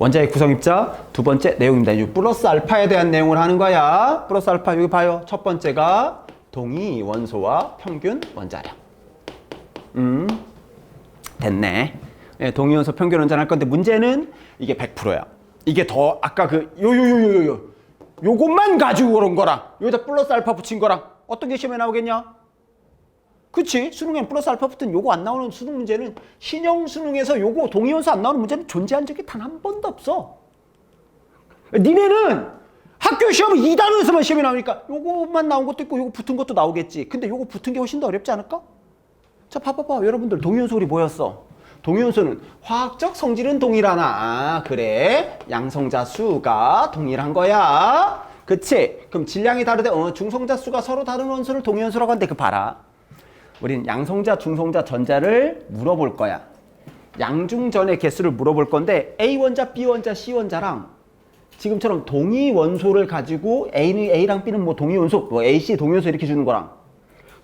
원자의 구성입자. 두 번째 내용입니다. 이 플러스 알파에 대한 내용을 하는 거야. 플러스 알파 여기 봐요. 첫 번째가 동위 원소와 평균 원자량. 됐네. 네, 동위 원소 평균 원자량 할 건데 문제는 이게 100%야. 이게 더 아까 그 요것만 가지고 그런 거랑 여기다 플러스 알파 붙인 거랑 어떤 게 시험에 나오겠냐? 그치? 수능엔 플러스 알파 붙은 요거 안 나오는 수능 문제는 신형 수능에서 요거 동위원소 안 나오는 문제는 존재한 적이 단 한 번도 없어. 니네는 학교 시험은 2단원에서만 시험이 나오니까 요거만 나온 것도 있고 요거 붙은 것도 나오겠지. 근데 요거 붙은 게 훨씬 더 어렵지 않을까? 자, 봐봐봐. 여러분들 동위원소리 뭐였어? 동위원소는 화학적 성질은 동일하나. 아, 그래. 양성자 수가 동일한 거야. 그치? 그럼 질량이 다르대. 중성자 수가 서로 다른 원소를 동위원소라고 하는데 그 봐라. 우리는 양성자, 중성자, 전자를 물어볼 거야. 양중전의 개수를 물어볼 건데 A원자, B원자, C원자랑 지금처럼 동위 원소를 가지고 A랑 B는 뭐 동위 원소, 뭐 A, C 동위 원소 이렇게 주는 거랑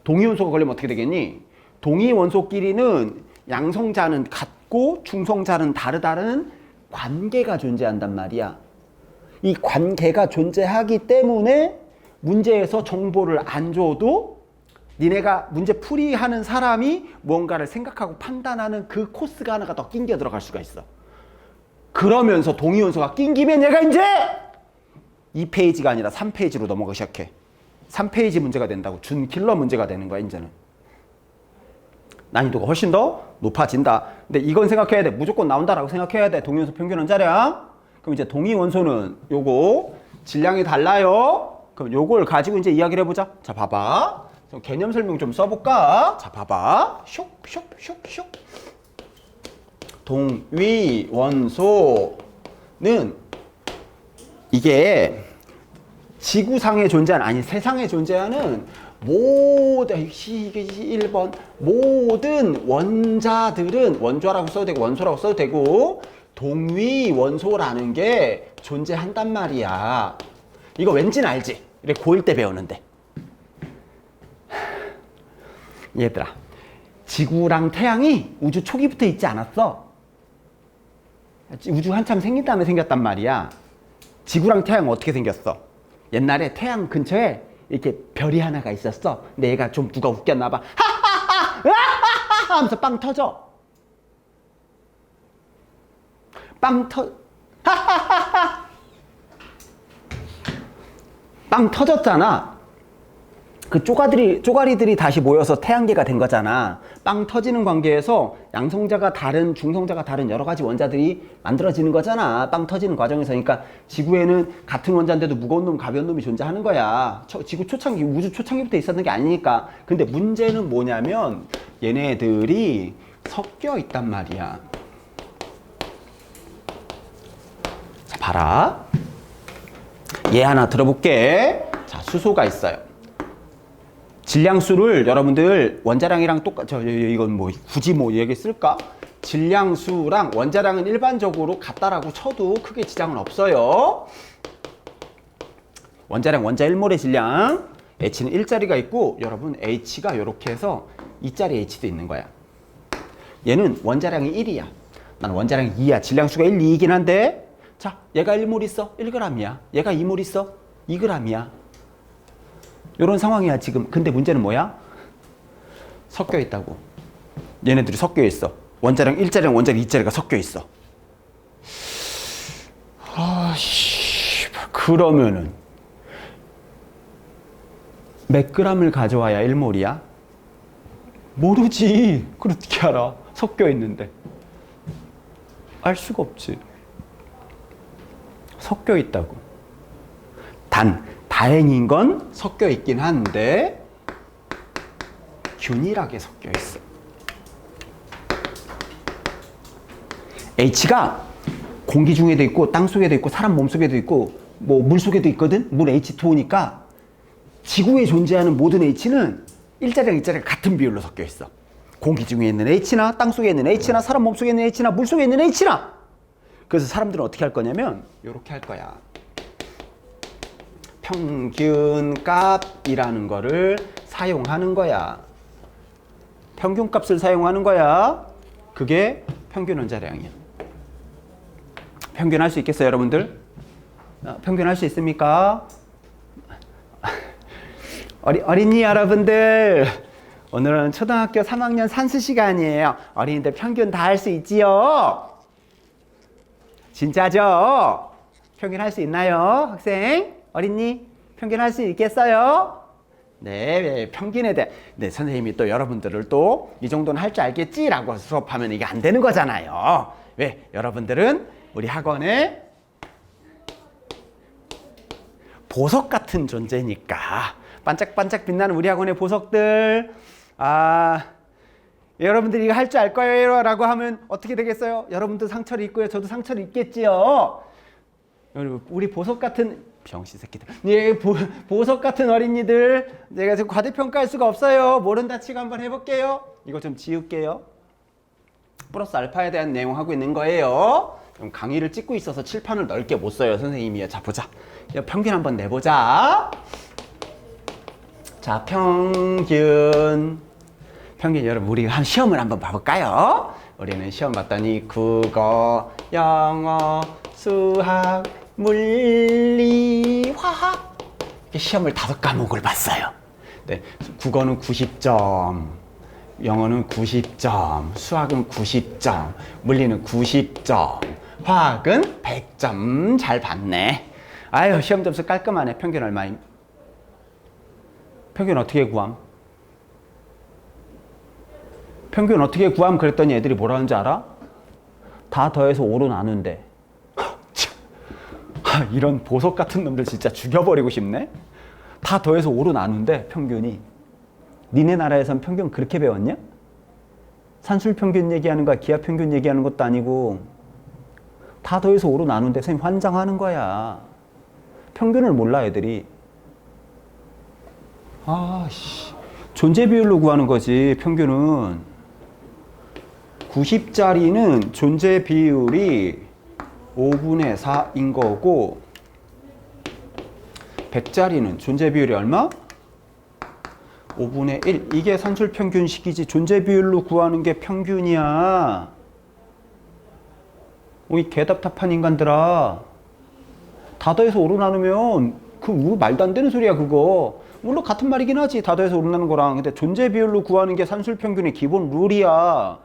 동위 원소가 걸리면 어떻게 되겠니? 동위 원소끼리는 양성자는 같고 중성자는 다르다는 관계가 존재한단 말이야. 이 관계가 존재하기 때문에 문제에서 정보를 안 줘도 니네가 문제 풀이하는 사람이 뭔가를 생각하고 판단하는 그 코스가 하나가 더 낑겨 들어갈 수가 있어. 그러면서 동위원소가 낑기면 얘가 이제 2페이지가 아니라 3페이지로 넘어가기 시작해. 3페이지 문제가 된다고. 준킬러 문제가 되는 거야 이제는. 난이도가 훨씬 더 높아진다. 근데 이건 생각해야 돼. 무조건 나온다라고 생각해야 돼. 동위원소 평균 원자량. 그럼 이제 동위원소는 요거 질량이 달라요. 그럼 요걸 가지고 이제 이야기를 해보자. 자, 봐봐. 개념 설명 좀 써볼까? 자, 봐봐. 슉. 동위 원소는 이게 지구상에 존재하는, 아니 세상에 존재하는 모든, 이게 1번 모든 원자들은 원자라고 써도 되고 원소라고 써도 되고 동위 원소라는 게 존재한단 말이야. 이거 왠지는 알지? 이래 고1 때 배우는데. 얘들아, 지구랑 태양이 우주 초기부터 있지 않았어? 우주 한참 생긴 다음에 생겼단 말이야. 지구랑 태양은 어떻게 생겼어? 옛날에 태양 근처에 이렇게 별이 하나가 있었어. 근데 얘가 좀 누가 웃겼나 봐. 하하하 하면서 빵 터져. 하하하하 빵 터졌잖아. 그 쪼가리들이 다시 모여서 태양계가 된 거잖아. 빵 터지는 관계에서 양성자가 다른, 중성자가 다른 여러 가지 원자들이 만들어지는 거잖아. 빵 터지는 과정에서. 그러니까 지구에는 같은 원자인데도 무거운 놈, 가벼운 놈이 존재하는 거야. 지구 초창기, 우주 초창기부터 있었던 게 아니니까. 근데 문제는 뭐냐면 얘네들이 섞여 있단 말이야. 자, 봐라. 얘 하나 들어볼게. 자, 수소가 있어요. 질량수를 여러분들 원자량이랑 이건 뭐 굳이 뭐 얘기 쓸까? 질량수랑 원자량은 일반적으로 같다라고 쳐도 크게 지장은 없어요. 원자량 원자 1몰의 질량 H는 1자리가 있고 여러분 H가 이렇게 해서 2자리 H도 있는 거야. 얘는 원자량이 1이야. 난 원자량이 2야. 질량수가 1, 2이긴 한데 자, 얘가 1몰 있어. 1g이야. 얘가 2몰 있어. 2g이야. 요런 상황이야 지금. 근데 문제는 뭐야? 섞여 있다고. 얘네들이 섞여 있어. 원자량 1자리랑 원자량 2자리가 섞여 있어. 그러면은 몇 g을 가져와야 1몰이야? 모르지. 그걸 어떻게 알아? 섞여 있는데. 알 수가 없지. 섞여 있다고. 다행인 건 섞여 있긴 한데 균일하게 섞여 있어. H가 공기 중에도 있고 땅 속에도 있고 사람 몸 속에도 있고 뭐 물 속에도 있거든. 물 H2O니까 지구에 존재하는 모든 H는 1자리랑 2자리가 같은 비율로 섞여 있어. 공기 중에 있는 H나 땅 속에 있는 H나 사람 몸 속에 있는 H나 물 속에 있는 H나. 그래서 사람들은 어떻게 할 거냐면 이렇게 할 거야. 평균값이라는 거를 사용하는 거야. 평균값을 사용하는 거야. 그게 평균 원자량이야. 평균할 수 있겠어요, 여러분들? 평균할 수 있습니까? 어린이 여러분들, 오늘은 초등학교 3학년 산수 시간이에요. 어린이들 평균 다 할 수 있지요? 진짜죠? 평균할 수 있나요, 학생? 어린이? 평균할 수 있겠어요? 네, 평균에 대해 네, 선생님이 또 여러분들을 또 이 정도는 할 줄 알겠지? 라고 수업하면 이게 안 되는 거잖아요. 왜? 여러분들은 우리 학원에 보석 같은 존재니까. 반짝반짝 빛나는 우리 학원의 보석들. 여러분들이 이거 할 줄 알 거예요 라고 하면 어떻게 되겠어요? 여러분도 상처를 입고요, 저도 상처를 입겠지요. 우리 보석 같은 병신 새끼들, 예, 보석 같은 어린이들, 내가 지금 과대평가할 수가 없어요. 모른다 치고 한번 해볼게요. 이거 좀 지울게요. 플러스 알파에 대한 내용 하고 있는 거예요. 그럼 강의를 찍고 있어서 칠판을 넓게 못 써요, 선생님이요. 자, 보자. 평균 한번 내보자. 자, 평균 여러분, 우리 한 시험을 한번 봐볼까요? 우리는 시험 봤더니 국어, 영어, 수학, 물리, 화학 이렇게 시험을 5과목을 봤어요. 네, 국어는 90점, 영어는 90점, 수학은 90점, 물리는 90점, 화학은 100점. 잘 봤네. 아유, 시험 점수 깔끔하네. 평균 얼마임? 평균 어떻게 구함? 평균 어떻게 구함? 그랬더니 애들이 뭐라는지 알아? 다 더해서 5로 나눈대. 이런 보석 같은 놈들 진짜 죽여버리고 싶네. 다 더해서 5로 나눈대, 평균이. 니네 나라에선 평균 그렇게 배웠냐? 산술 평균 얘기하는 거야, 기하 평균 얘기하는 것도 아니고. 다 더해서 5로 나눈대. 선생님 환장하는 거야. 평균을 몰라, 애들이. 존재 비율로 구하는 거지, 평균은. 90짜리는 존재 비율이 5분의 4인 거고, 100짜리는 존재 비율이 얼마? 5분의 1. 이게 산술 평균식이지. 존재 비율로 구하는 게 평균이야. 이 개답답한 인간들아. 다 더해서 5로 나누면 말도 안 되는 소리야, 그거. 물론 같은 말이긴 하지, 다 더해서 5로 나누는 거랑. 근데 존재 비율로 구하는 게 산술 평균의 기본 룰이야.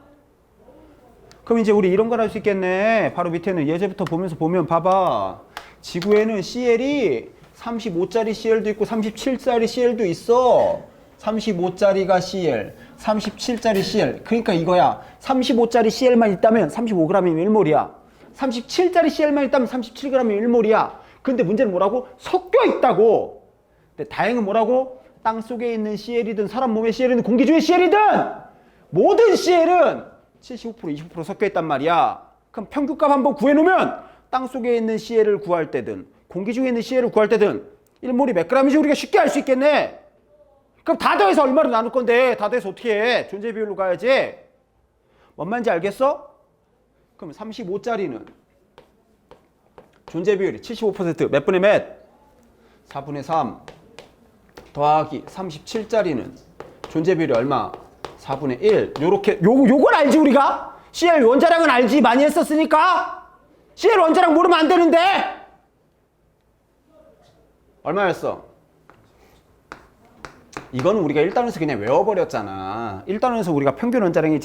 그럼 이제 우리 이런 걸 할 수 있겠네. 바로 밑에는 예제부터 보면 봐봐. 지구에는 CL이 35짜리 CL도 있고 37짜리 CL도 있어. 35짜리가 CL, 37짜리 CL. 그러니까 이거야. 35짜리 CL만 있다면 35g이면 1몰이야. 37짜리 CL만 있다면 37g이면 1몰이야. 근데 문제는 뭐라고? 섞여 있다고. 근데 다행은 뭐라고? 땅 속에 있는 CL이든 사람 몸의 CL이든 공기 중의 CL이든 모든 CL은 75%, 20% 섞여 있단 말이야. 그럼 평균값 한번 구해놓으면 땅 속에 있는 CL을 구할 때든 공기 중에 있는 CL을 구할 때든 1몰이 몇 g인지 우리가 쉽게 알 수 있겠네. 그럼 다 더해서 얼마로 나눌 건데 다 더해서 어떻게 해? 존재 비율로 가야지. 뭔 말인지 알겠어? 그럼 35짜리는 존재 비율이 75% 몇 분의 몇? 4분의 3 더하기 37짜리는 존재 비율이 얼마? 4분의 1. 요렇게 요걸 알지 우리가? CL 원자량은 알지, 많이 했었으니까. CL 원자량 모르면 안 되는데. 얼마였어? 이거는 우리가 1단원에서 그냥 외워버렸잖아. 1단원에서 우리가 평균 원자량이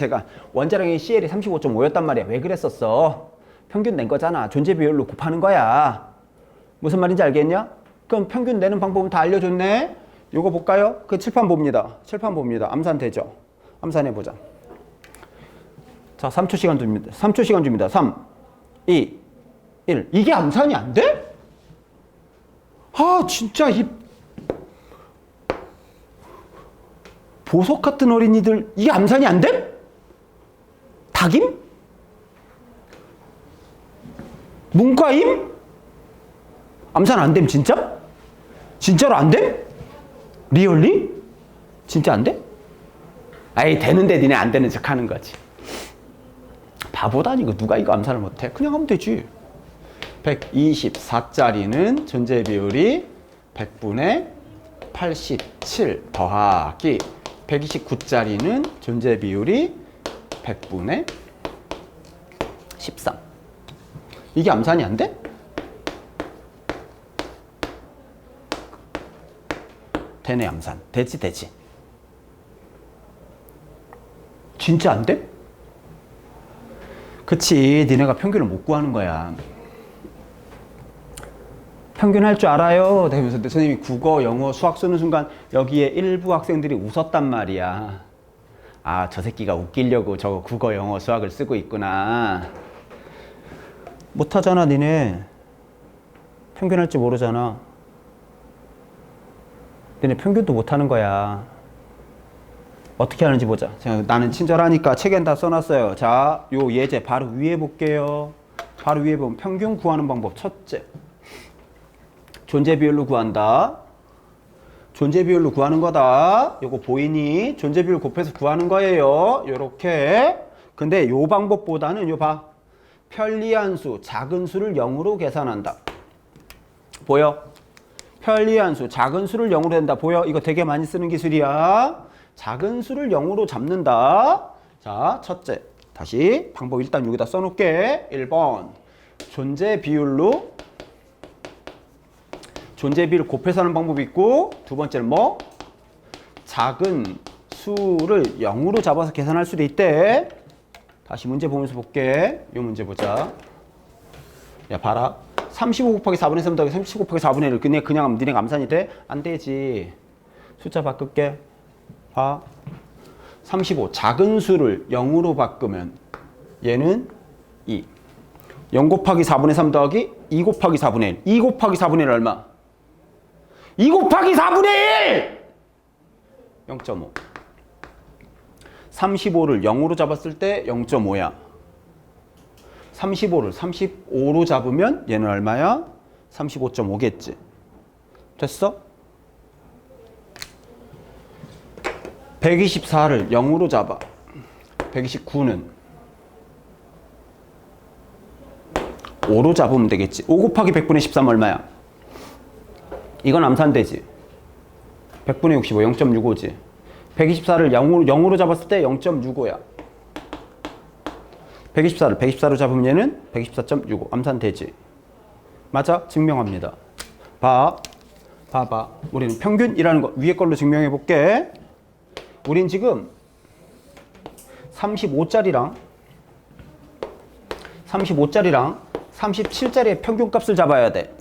원자량이 CL이 35.5였단 말이야. 왜 그랬었어? 평균 낸 거잖아. 존재 비율로 곱하는 거야. 무슨 말인지 알겠냐? 그럼 평균 내는 방법은 다 알려줬네. 요거 볼까요? 그 칠판 봅니다. 암산 되죠? 암산해보자. 자, 3초 시간 줍니다. 3초 시간 줍니다. 3, 2, 1. 이게 암산이 안 돼? 진짜 이 보석 같은 어린이들, 이게 암산이 안 돼? 닭임? 문과임? 암산 안 됨, 진짜? 진짜로 안 됨? 리얼리? 진짜 안 돼? 아이, 되는데 니네 안 되는 척 하는 거지. 바보다, 이거. 누가 이거 암산을 못해? 그냥 하면 되지. 124짜리는 존재 비율이 100분의 87 더하기 129짜리는 존재 비율이 100분의 13. 이게 암산이 안 돼? 되네 암산. 되지. 진짜 안 돼? 그치. 니네가 평균을 못 구하는 거야. 평균 할 줄 알아요. 그러면서 선생님이 국어, 영어, 수학 쓰는 순간 여기에 일부 학생들이 웃었단 말이야. 아, 저 새끼가 웃기려고 저거 국어, 영어, 수학을 쓰고 있구나. 못하잖아, 니네. 평균 할 줄 모르잖아. 니네 평균도 못하는 거야. 어떻게 하는지 보자. 자, 나는 친절하니까 책엔 다 써놨어요. 자, 요 예제 바로 위에 볼게요. 바로 위에 보면 평균 구하는 방법. 첫째, 존재 비율로 구한다. 존재 비율로 구하는 거다. 요거 보이니? 존재 비율 곱해서 구하는 거예요. 요렇게. 근데 요 방법보다는 요 봐. 편리한 수, 작은 수를 0으로 계산한다. 보여? 편리한 수, 작은 수를 0으로 된다. 보여? 이거 되게 많이 쓰는 기술이야. 작은 수를 0으로 잡는다. 자, 첫째. 다시 방법 일단 여기다 써놓을게. 1번. 존재 비율로 존재 비율 곱해서 하는 방법이 있고, 두 번째는 뭐? 작은 수를 0으로 잡아서 계산할 수도 있대. 다시 문제 보면서 볼게. 이 문제 보자. 야, 봐라. 35 곱하기 4분의 3 더하기 37 곱하기 4분의 1을 그냥 하면 니네 암산이 돼? 안 되지. 숫자 바꿀게. 봐. 35. 작은 수를 0으로 바꾸면 얘는 2. 0 곱하기 4분의 3 더하기 2 곱하기 4분의 1. 2 곱하기 4분의 1 얼마? 2 곱하기 4분의 1! 0.5. 35를 0으로 잡았을 때 0.5야. 35를 35로 잡으면 얘는 얼마야? 35.5겠지. 됐어? 124를 0으로 잡아. 129는 5로 잡으면 되겠지. 5 곱하기 100분의 13 얼마야? 이건 암산되지. 100분의 65, 0.65지. 124를 0으로 잡았을 때 0.65야. 124를 124로 잡으면 얘는 124.65. 암산되지. 맞아? 증명합니다. 봐봐. 우리는 평균이라는 거 위에 걸로 증명해 볼게. 우린 지금 35짜리랑 37짜리의 평균값을 잡아야 돼.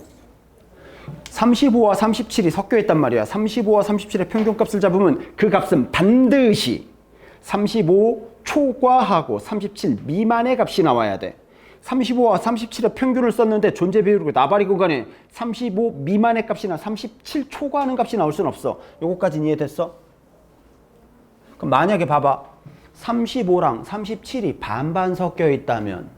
35와 37이 섞여 있단 말이야. 35와 37의 평균값을 잡으면 그 값은 반드시 35 초과하고 37 미만의 값이 나와야 돼. 35와 37의 평균을 썼는데 존재 비율이고 나발이 구간에 35 미만의 값이나 37 초과하는 값이 나올 수는 없어. 요거까지는 이해됐어? 그럼 만약에 봐봐. 35랑 37이 반반 섞여 있다면,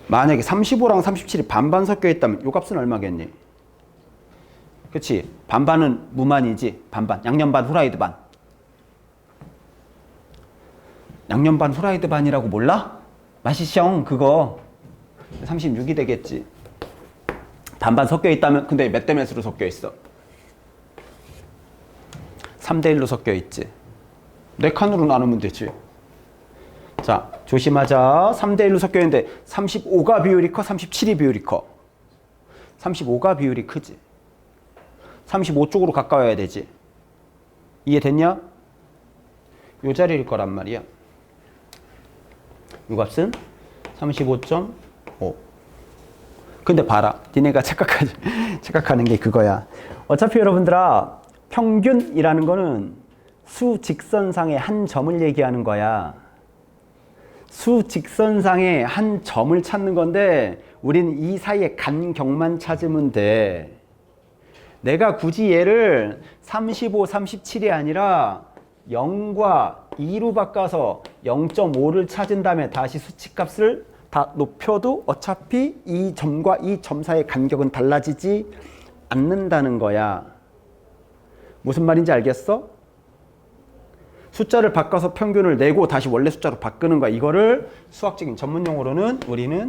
만약에 35랑 37이 반반 섞여 있다면 요 값은 얼마겠니? 그치? 반반은 무만이지. 반반. 양념 반 후라이드 반. 양념 반 후라이드 반이라고 몰라? 맛이셩 그거 36이 되겠지. 반반 섞여 있다면. 근데 몇 대 몇으로 섞여 있어? 3대 1로 섞여 있지. 4칸으로 나누면 되지. 자, 조심하자. 3대 1로 섞여 있는데 35가 비율이 커, 37이 비율이 커? 35가 비율이 크지. 35 쪽으로 가까워야 되지. 이해됐냐? 요 자리일 거란 말이야. 요 값은 35.5. 근데 봐라. 니네가 착각하는 게 그거야. 어차피 여러분들아, 평균이라는 거는 수직선상의 한 점을 얘기하는 거야. 수직선상의 한 점을 찾는 건데 우리는 이 사이의 간격만 찾으면 돼. 내가 굳이 얘를 35, 37이 아니라 0과 2로 바꿔서 0.5를 찾은 다음에 다시 수치값을 다 높여도 어차피 이 점과 이 점 사이의 간격은 달라지지 않는다는 거야. 무슨 말인지 알겠어? 숫자를 바꿔서 평균을 내고 다시 원래 숫자로 바꾸는 거야. 이거를 수학적인 전문 용어로는 우리는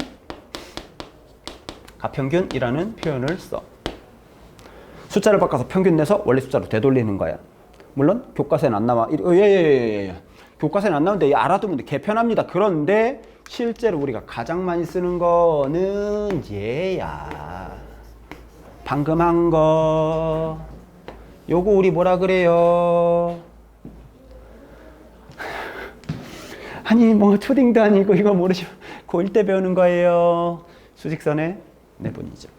가평균이라는 표현을 써. 숫자를 바꿔서 평균 내서 원래 숫자로 되돌리는 거야. 물론 교과서에는 안 나와. 예. 교과서에 안 나오는데 알아두면 개편합니다. 그런데 실제로 우리가 가장 많이 쓰는 거는 얘야. 방금 한 거. 요거 우리 뭐라 그래요? 아니 뭐 초딩도 아니고 이거 모르시면 고1 때 배우는 거예요. 수직선의 내분이죠.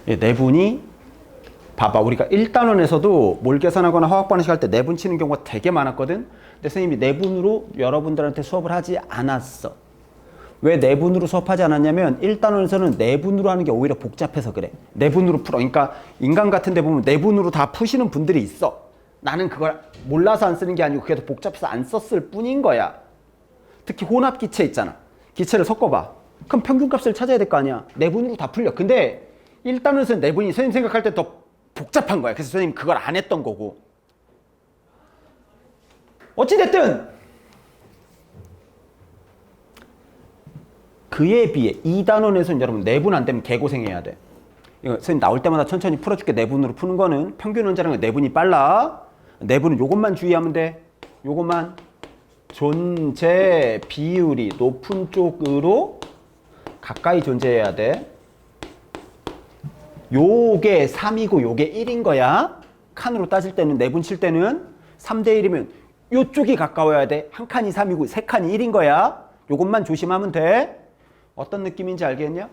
내분이 봐봐, 우리가 1단원에서도 뭘 계산하거나 화학 반응식 할 때 내분 치는 경우가 되게 많았거든. 근데 선생님이 내분으로 여러분들한테 수업을 하지 않았어. 왜 내분으로 수업하지 않았냐면 1단원에서는 내분으로 하는 게 오히려 복잡해서 그래. 내분으로 풀어. 그러니까 인간 같은 데 보면 내분으로 다 푸시는 분들이 있어. 나는 그걸 몰라서 안 쓰는 게 아니고 그게 더 복잡해서 안 썼을 뿐인 거야. 특히 혼합 기체 있잖아. 기체를 섞어봐. 그럼 평균값을 찾아야 될 거 아니야. 내분으로 다 풀려. 근데 1단원에서는 내분이 선생님 생각할 때 더 복잡한 거야. 그래서 선생님 그걸 안 했던 거고. 어찌됐든 그에 비해 2단원에서는 여러분 내분 안 되면 개고생해야 돼. 이거 선생님 나올 때마다 천천히 풀어줄게. 내분으로 푸는 거는 평균 원자량은 내분이 빨라. 내분은 요것만 주의하면 돼. 요것만. 존재 비율이 높은 쪽으로 가까이 존재해야 돼. 요게 3이고 요게 1인 거야. 칸으로 따질 때는 내분 칠 때는 3대 1이면 요쪽이 가까워야 돼. 한 칸이 3이고 세 칸이 1인 거야. 요것만 조심하면 돼. 어떤 느낌인지 알겠냐?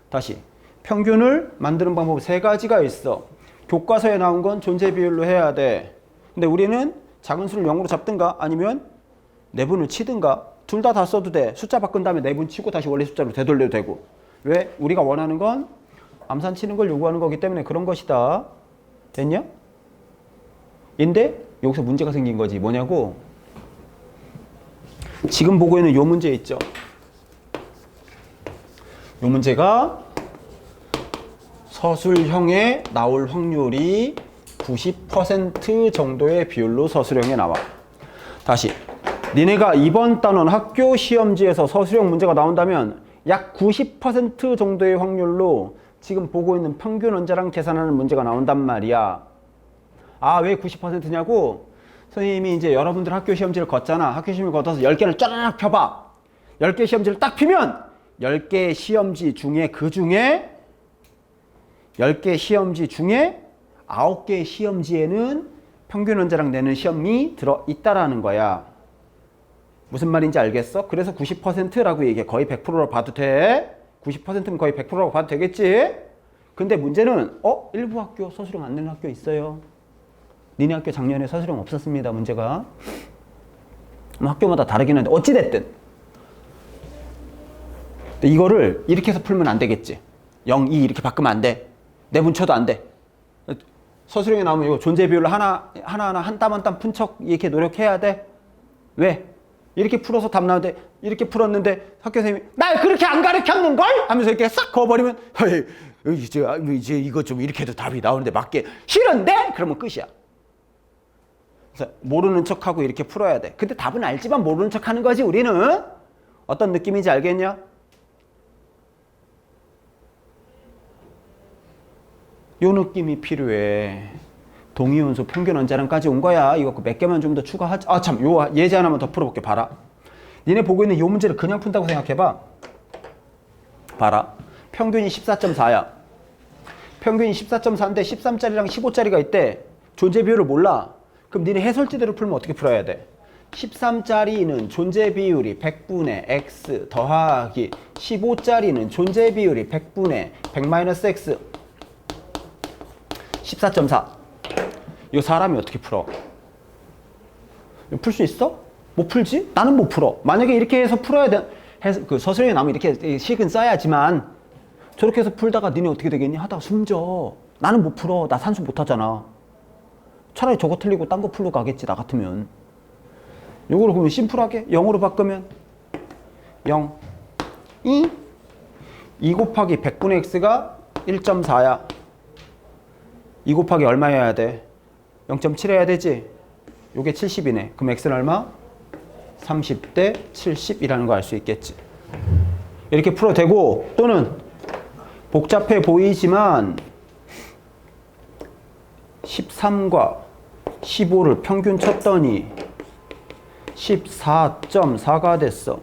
다시 평균을 만드는 방법 세 가지가 있어. 교과서에 나온 건 존재 비율로 해야 돼. 근데 우리는 작은 수를 0으로 잡든가 아니면 내분을 치든가 둘 다 써도 돼. 숫자 바꾼 다음에 내분 치고 다시 원래 숫자로 되돌려도 되고. 왜? 우리가 원하는 건 암산 치는 걸 요구하는 거기 때문에 그런 것이다. 됐냐? 인데 여기서 문제가 생긴 거지. 뭐냐고? 지금 보고 있는 요 문제 있죠? 요 문제가 서술형에 나올 확률이 90% 정도의 비율로 서술형에 나와. 다시 니네가 이번 단원 학교 시험지에서 서술형 문제가 나온다면 약 90% 정도의 확률로 지금 보고 있는 평균 원자량 계산하는 문제가 나온단 말이야. 아, 왜 90%냐고? 선생님이 이제 여러분들 학교 시험지를 걷잖아. 학교 시험지를 걷어서 10개를 쫘라락 펴봐. 10개 시험지를 딱 피면 10개 시험지 중에 그 중에 10개 시험지 중에 9개 시험지에는 평균 원자량 내는 시험이 들어있다라는 거야. 무슨 말인지 알겠어? 그래서 90%라고 얘기해. 거의 100%로 봐도 돼. 90%면 거의 100%라고 봐도 되겠지? 근데 문제는 일부 학교 서술형 안 내는 학교 있어요. 니네 학교 작년에 서술형 없었습니다. 문제가. 학교마다 다르긴 한데 어찌됐든 이거를 이렇게 해서 풀면 안 되겠지. 0, 2 이렇게 바꾸면 안 돼. 내분 쳐도 안 돼. 서술형에 나오면 이거 존재 비율을 하나하나 한 땀 한 땀 푼 척 이렇게 노력해야 돼. 왜? 이렇게 풀어서 답 나오는데 이렇게 풀었는데 학교 선생님이 날 그렇게 안 가르쳤는걸? 하면서 이렇게 싹 그어버리면 이제 이거 좀 이렇게 해도 답이 나오는데 맞게 싫은데? 그러면 끝이야. 그래서 모르는 척하고 이렇게 풀어야 돼. 근데 답은 알지만 모르는 척하는 거지 우리는. 어떤 느낌인지 알겠냐? 요 느낌이 필요해. 동위원소 평균 원자량까지 온 거야. 이거 몇 개만 좀 더 추가하자. 아, 참, 요 예제 하나만 더 풀어볼게. 봐라. 니네 보고 있는 요 문제를 그냥 푼다고 생각해봐. 봐라. 평균이 14.4야. 평균이 14.4인데 13짜리랑 15짜리가 있대. 존재 비율을 몰라. 그럼 니네 해설지대로 풀면 어떻게 풀어야 돼? 13짜리는 존재 비율이 100분의 x 더하기 15짜리는 존재 비율이 100분의 100-x 14.4. 이거 사람이 어떻게 풀어? 풀 수 있어? 못 풀지? 나는 못 풀어. 만약에 이렇게 해서 풀어야 돼. 그 서술형에 나오면 이렇게 식은 써야지만 저렇게 해서 풀다가 니네 어떻게 되겠니? 하다가 숨져. 나는 못 풀어. 나 산수 못 하잖아. 차라리 저거 틀리고 딴 거 풀러 가겠지, 나 같으면. 요거를 그러면 심플하게 0으로 바꾸면 0, 2 곱하기 100분의 x가 1.4야. 2 곱하기 얼마 해야 돼? 0.7 해야 되지? 요게 70이네. 그럼 x는 얼마? 30대 70이라는 거 알 수 있겠지. 이렇게 풀어도 되고, 또는 복잡해 보이지만 13과 15를 평균 쳤더니 14.4가 됐어.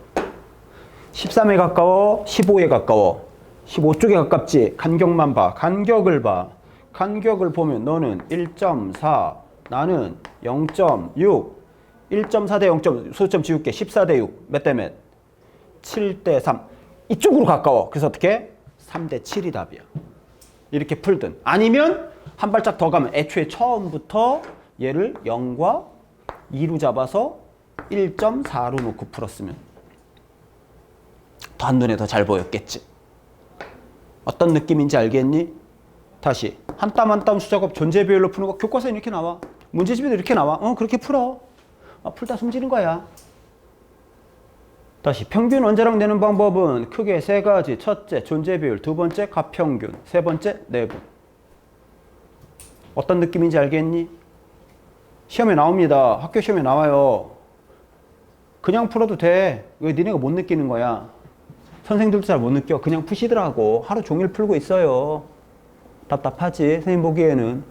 13에 가까워? 15에 가까워? 15쪽에 가깝지? 간격만 봐. 간격을 봐. 간격을 보면 너는 1.4, 나는 0.6. 1.4 대 0. 소수점 지울게. 14 대 6. 몇 대 몇? 7 대 3. 이쪽으로 가까워. 그래서 어떻게? 3 대 7이 답이야. 이렇게 풀든. 아니면 한 발짝 더 가면 애초에 처음부터 얘를 0과 2로 잡아서 1.4로 놓고 풀었으면 더 한눈에 더 잘 보였겠지. 어떤 느낌인지 알겠니? 다시 한 땀 한 땀 수작업 존재 비율로 푸는 거 교과서에 이렇게 나와. 문제집에도 이렇게 나와. 그렇게 풀어. 풀다 숨지는 거야. 다시 평균 원자량 내는 방법은 크게 세 가지. 첫째, 존재 비율. 두 번째, 가평균. 세 번째, 내분. 어떤 느낌인지 알겠니? 시험에 나옵니다. 학교 시험에 나와요. 그냥 풀어도 돼. 왜 니네가 못 느끼는 거야? 선생님들도 잘 못 느껴. 그냥 푸시더라고. 하루 종일 풀고 있어요. 답답하지, 선생님 보기에는.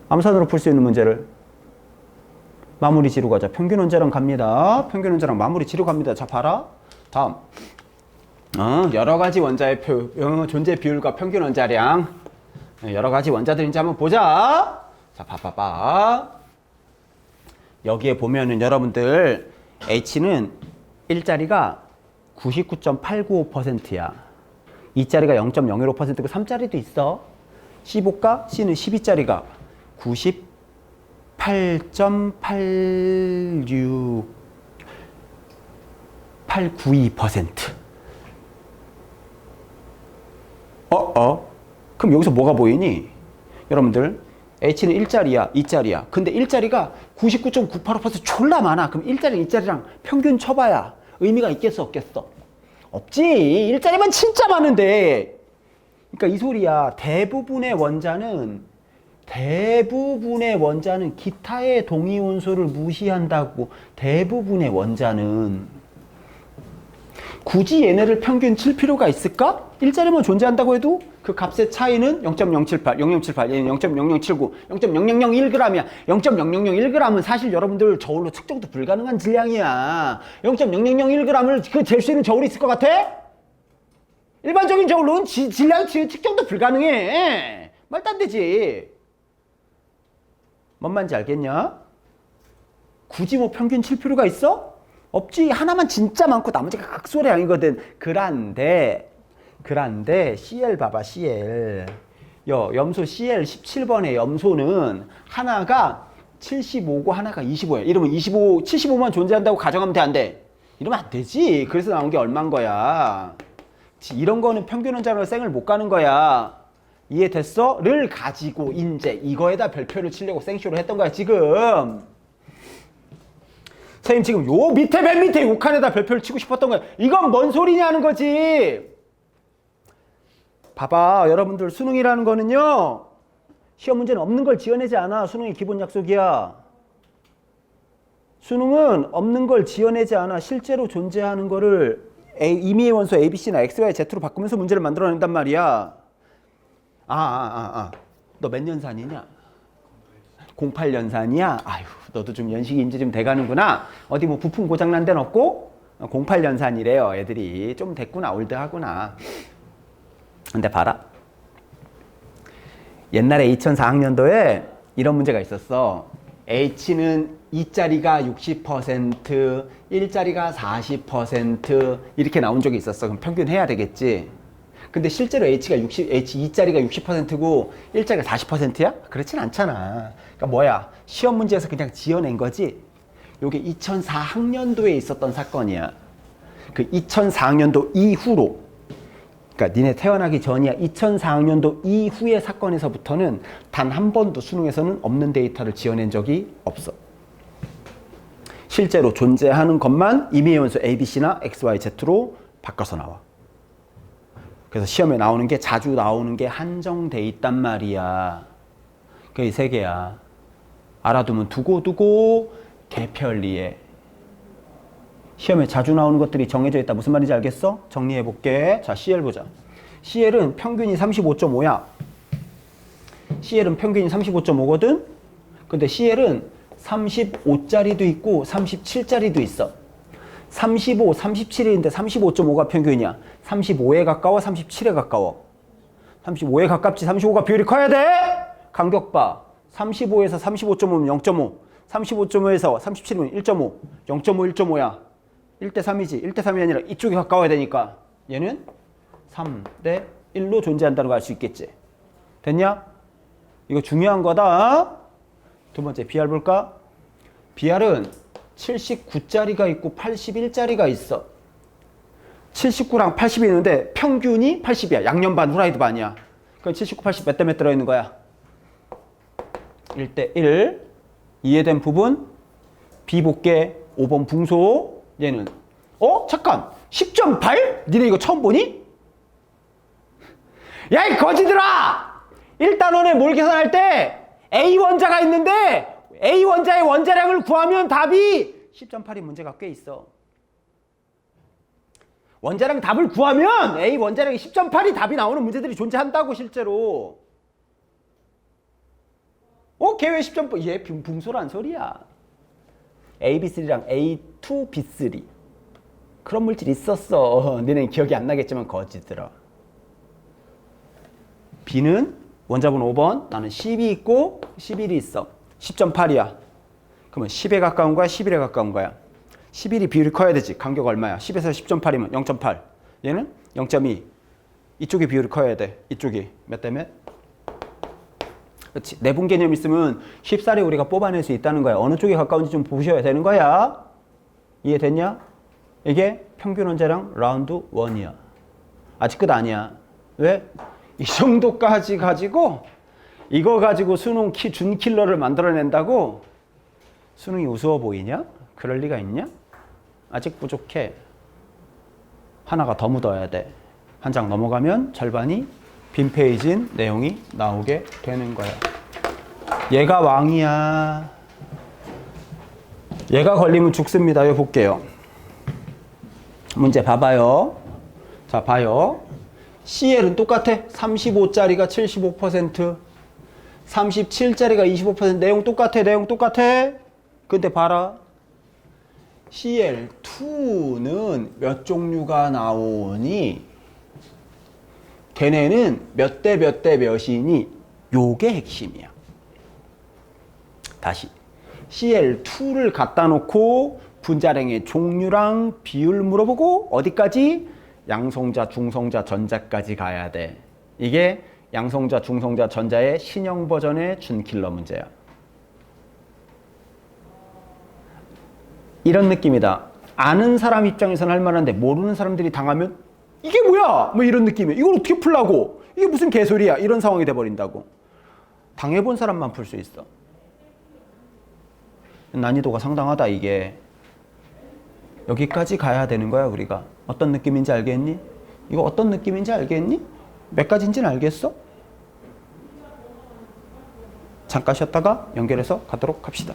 암산으로 풀 수 있는 문제를 마무리 지르고 가자. 평균 원자량 갑니다. 평균 원자량 마무리 지르고 갑니다. 자, 봐라. 다음. 여러 가지 원자의 존재 비율과 평균 원자량. 여러 가지 원자들인지 한번 보자. 자, 봐봐봐. 여기에 보면은 여러분들 H는 1자리가 99.895%야. 2자리가 0.015%고 3자리도 있어. 15가 C는 12자리가 98.86892%. 그럼 여기서 뭐가 보이니? 여러분들 H는 1자리야, 2자리야. 근데 1자리가 99.985% 졸라 많아. 그럼 1자리, 2자리랑 평균 쳐봐야 의미가 있겠어, 없겠어? 없지. 1자리만 진짜 많은데. 그러니까 이 소리야. 대부분의 원자는 기타의 동위원소를 무시한다고. 대부분의 원자는. 굳이 얘네를 평균 칠 필요가 있을까? 1자리만 존재한다고 해도 그 값의 차이는 0.078, 0078, 얘는 0.0079, 0.0001g이야. 0.0001g은 사실 여러분들 저울로 측정도 불가능한 질량이야. 0.0001g을 그 잴 수 있는 저울이 있을 것 같아? 일반적인 저울로는 질량 측정도 불가능해. 말도 안 되지. 뭔 말인지 알겠냐? 굳이 뭐 평균 칠 필요가 있어? 없지. 하나만 진짜 많고 나머지가 극소량이거든. 그란데 CL 봐봐. CL 염소 CL 17번의 염소는 하나가 75고 하나가 25야. 이러면 75만 존재한다고 가정하면 돼, 안 돼? 이러면 안 되지. 그래서 나온 게 얼마인 거야. 이런 거는 평균 원자로 쌩을 못 가는 거야. 이해됐어? 를 가지고 이제 이거에다 별표를 치려고 생쇼를 했던 거야 지금. 선생님 지금 요 밑에 맨 밑에 요 칸에다 별표를 치고 싶었던 거야. 이건 뭔 소리냐는 거지. 봐봐, 여러분들 수능이라는 거는요, 시험 문제는 없는 걸 지어내지 않아. 수능의 기본 약속이야. 수능은 없는 걸 지어내지 않아. 실제로 존재하는 거를 임의의 원소 ABC나 XY, Z로 바꾸면서 문제를 만들어낸단 말이야. 너 몇 년산이냐? 08년산이야? 아유, 너도 좀 연식이 이제 좀 돼가는구나. 어디 뭐 부품 고장난 데는 없고? 08년산이래요. 애들이 좀 됐구나. 올드하구나. 근데 봐라. 옛날에 2004학년도에 이런 문제가 있었어. H는 2자리가 60%, 1자리가 40% 이렇게 나온 적이 있었어. 그럼 평균 해야 되겠지. 근데 실제로 H 2자리가 60%고 1자리가 40%야? 그렇진 않잖아. 그러니까 뭐야? 시험 문제에서 그냥 지어낸 거지. 요게 2004학년도에 있었던 사건이야. 그 2004학년도 이후로, 그러니까 니네 태어나기 전이야. 2004학년도 이후의 사건에서부터는 단 한 번도 수능에서는 없는 데이터를 지어낸 적이 없어. 실제로 존재하는 것만 임의의 원소 ABC나 XYZ로 바꿔서 나와. 그래서 시험에 나오는 게, 자주 나오는 게 한정돼 있단 말이야. 그게 세 개야. 알아두면 두고두고 개편리에. 시험에 자주 나오는 것들이 정해져 있다. 무슨 말인지 알겠어? 정리해 볼게. 자, CL 보자. CL은 평균이 35.5야. CL은 평균이 35.5거든? 근데 CL은 35짜리도 있고 37짜리도 있어. 35, 37인데 35.5가 평균이야. 35에 가까워, 37에 가까워. 35에 가깝지, 35가 비율이 커야 돼? 간격 봐. 35에서 35.5면 0.5, 35.5에서 37이면 1.5, 0.5, 1.5야. 1대3이지. 1대3이 아니라 이쪽이 가까워야 되니까 얘는 3대1로 존재한다는 걸 알 수 있겠지. 됐냐? 이거 중요한 거다. 두 번째 BR 볼까? BR은 79짜리가 있고 81짜리가 있어. 79랑 80이 있는데 평균이 80이야. 양념 반, 후라이드 반이야. 그럼 79, 80 몇 대 몇 들어있는 거야? 1대1. 이해된 부분? B 볼게. 5번 붕소. 얘는 잠깐! 10.8? 니네 이거 처음 보니? 야, 이 거지들아! 1단원에 뭘 계산할 때 A 원자가 있는데 A 원자의 원자량을 구하면 답이 10.8이 문제가 꽤 있어. 원자량 답을 구하면 A 원자량이 10.8이 답이 나오는 문제들이 존재한다고 실제로. 걔 왜 10.8? 얘 붕소란 소리야. AB3랑 A2B3 그런 물질 있었어. 너네는 기억이 안 나겠지만 거지들아. B는 원자번 5번, 나는 10이 있고 11이 있어. 10.8이야. 그러면 10에 가까운 거야, 11에 가까운 거야? 11이 비율이 커야 되지. 간격 얼마야? 10에서 10.8이면 0.8. 얘는 0.2. 이쪽이 비율이 커야 돼. 이쪽이 몇 대 몇? 그렇지. 내분 개념 있으면 쉽사리 우리가 뽑아낼 수 있다는 거야. 어느 쪽이 가까운지 좀 보셔야 되는 거야. 이해됐냐? 이게 평균 원자량 라운드 1이야. 아직 끝 아니야. 왜? 이 정도까지 가지고 이거 가지고 수능 준킬러를 만들어낸다고? 수능이 우스워 보이냐? 그럴 리가 있냐? 아직 부족해. 하나가 더 묻어야 돼. 한 장 넘어가면 절반이 빈 페이지인 내용이 나오게 되는 거야. 얘가 왕이야. 얘가 걸리면 죽습니다. 이거 볼게요. 문제 봐봐요. 자, 봐요. CL은 똑같아. 35짜리가 75%, 37짜리가 25%. 내용 똑같아. 내용 똑같아. 근데 봐라. CL2는 몇 종류가 나오니? 걔네는 몇 대 몇 대 몇이니? 요게 핵심이야. 다시. CL2를 갖다 놓고 분자량의 종류랑 비율 물어보고 어디까지? 양성자, 중성자, 전자까지 가야 돼. 이게 양성자, 중성자, 전자의 신형 버전의 준킬러 문제야. 이런 느낌이다. 아는 사람 입장에서는 할 만한데 모르는 사람들이 당하면 이게 뭐야? 뭐 이런 느낌이야. 이걸 어떻게 풀라고? 이게 무슨 개소리야? 이런 상황이 돼버린다고. 당해본 사람만 풀 수 있어. 난이도가 상당하다 이게. 여기까지 가야 되는 거야 우리가. 어떤 느낌인지 알겠니? 이거 어떤 느낌인지 알겠니? 몇 가지인지는 알겠어? 잠깐 쉬었다가 연결해서 가도록 합시다.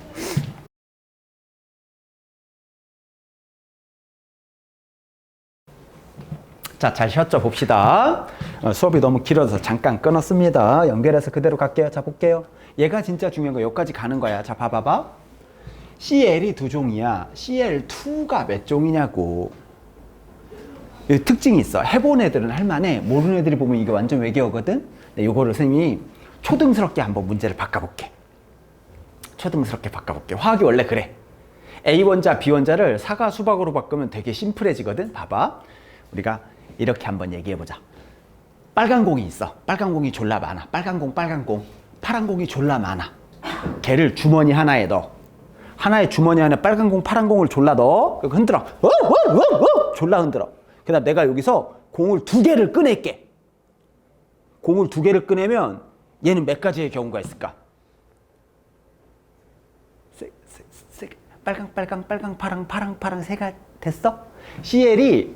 자, 잘 쉬었죠? 봅시다. 수업이 너무 길어서 잠깐 끊었습니다. 연결해서 그대로 갈게요. 자, 볼게요. 얘가 진짜 중요한 거 여기까지 가는 거야. 자, 봐봐봐. CL이 두 종이야. CL2가 몇 종이냐고. 여기 특징이 있어. 해본 애들은 할만해. 모르는 애들이 보면 이게 완전 외계어거든. 근데 요거를 선생님이 초등스럽게 한번 문제를 바꿔볼게. 초등스럽게 바꿔볼게. 화학이 원래 그래. A원자, B원자를 사과, 수박으로 바꾸면 되게 심플해지거든. 봐봐. 우리가 이렇게 한번 얘기해보자. 빨간 공이 있어. 빨간 공이 졸라 많아. 빨간 공, 빨간 공. 파란 공이 졸라 많아. 걔를 주머니 하나에 넣어. 하나의 주머니 안에 빨간 공, 파란 공을 졸라 넣어. 흔들어. 졸라 흔들어. 그 다음 내가 여기서 공을 두 개를 꺼낼게. 공을 두 개를 꺼내면 얘는 몇 가지의 경우가 있을까? 빨강, 빨강, 빨강, 파랑, 파랑, 파랑 세 가지 됐어? CL이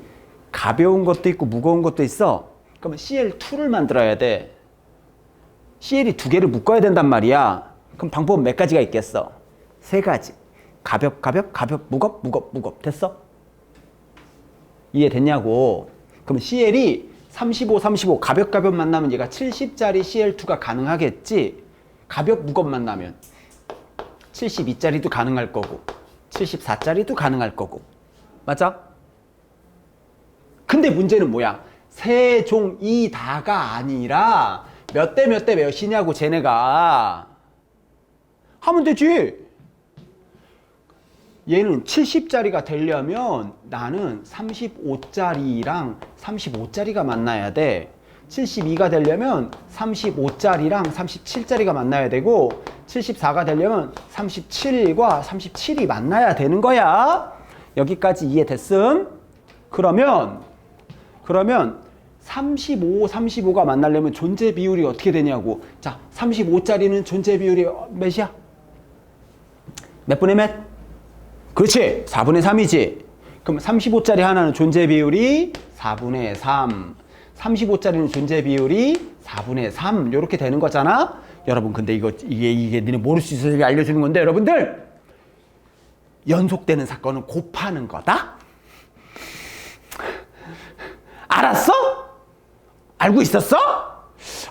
가벼운 것도 있고 무거운 것도 있어. 그러면 CL2를 만들어야 돼. CL이 두 개를 묶어야 된단 말이야. 그럼 방법은 몇 가지가 있겠어? 세 가지. 가볍, 가볍, 가볍, 무겁, 무겁, 무겁. 됐어? 이해됐냐고. 그럼 CL이 35, 35 가볍 만나면 얘가 70짜리 Cl2가 가능하겠지. 가볍 무겁 만나면 72짜리도 가능할 거고 74짜리도 가능할 거고. 맞아? 근데 문제는 뭐야? 세종이 다가 아니라 몇 대 몇 대 몇이냐고 쟤네가. 하면 되지. 얘는 70짜리가 되려면 나는 35짜리랑 35짜리가 만나야 돼. 72가 되려면 35짜리랑 37짜리가 만나야 되고 74가 되려면 37과 37이 만나야 되는 거야. 여기까지 이해됐음? 그러면 35, 35가 만나려면 존재 비율이 어떻게 되냐고. 자, 35짜리는 존재 비율이 몇이야? 몇 분의 몇? 그렇지, 4분의 3이지. 그럼 35짜리 하나는 존재 비율이 4분의 3, 35짜리는 존재 비율이 4분의 3 이렇게 되는 거잖아. 여러분 근데 이게 니네 모를 수 있어서 알려주는 건데, 여러분들 연속되는 사건은 곱하는 거다. 알았어? 알고 있었어?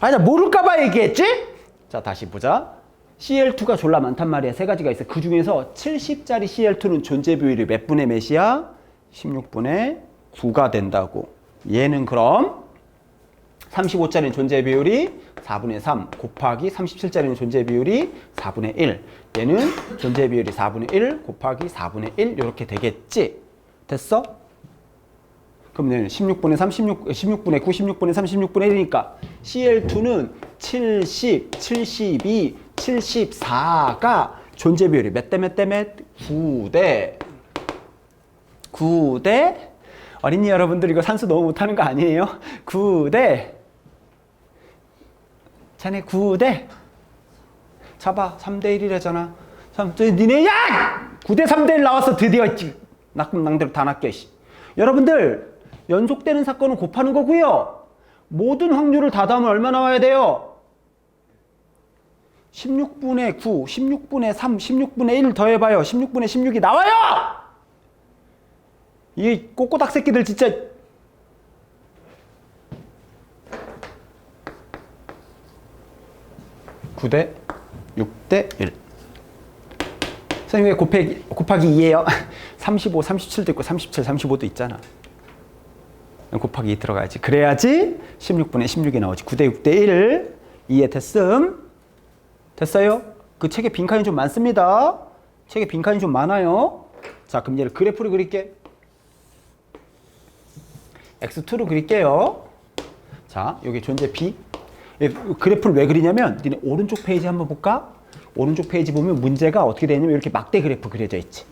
아니, 나 모를까봐 얘기했지? 자, 다시 보자. Cl2가 졸라 많단 말이야. 세 가지가 있어. 그 중에서 70짜리 Cl2는 존재 비율이 몇 분의 몇이야? 16분의 9가 된다고. 얘는 그럼 35짜리는 존재 비율이 4분의 3 곱하기 37짜리는 존재 비율이 4분의 1. 얘는 존재 비율이 4분의 1 곱하기 4분의 1 이렇게 되겠지? 됐어? 그럼 얘는 16분의 3, 16분의 9, 16분의 3, 16분의 1이니까 Cl2는 70, 72, 74가 존재 비율이 몇 대 몇 대 몇? 9대 9대 어린이 여러분들 이거 산수 너무 못하는 거 아니에요? 9대 자네 9대 잡아 3대 1이래잖아. 니네 야! 9대 3대 1 나왔어 드디어. 낙금낭대로 다 낚여. 여러분들 연속되는 사건은 곱하는 거고요. 모든 확률을 다 더하면 얼마 나와야 돼요? 16분의 9, 16분의 3, 16분의 1 더해봐요. 16분의 16이 나와요! 이 꼬꼬닥 새끼들 진짜. (9대 6대 1) 선생님 왜 곱하기 2예요? 35, 37도 있고 37, 35도 있잖아. 곱하기 2 들어가야지. 그래야지 16분의 16이 나오지. 9대 6대 1 이해됐음? 됐어요? 그 책에 빈칸이 좀 많습니다. 책에 빈칸이 좀 많아요. 자, 그럼 얘를 그래프를 그릴게. x2로 그릴게요. 자, 여기 존재 B. 그래프를 왜 그리냐면 니네 오른쪽 페이지 한번 볼까? 오른쪽 페이지 보면 문제가 어떻게 되냐면 이렇게 막대 그래프 그려져 있지.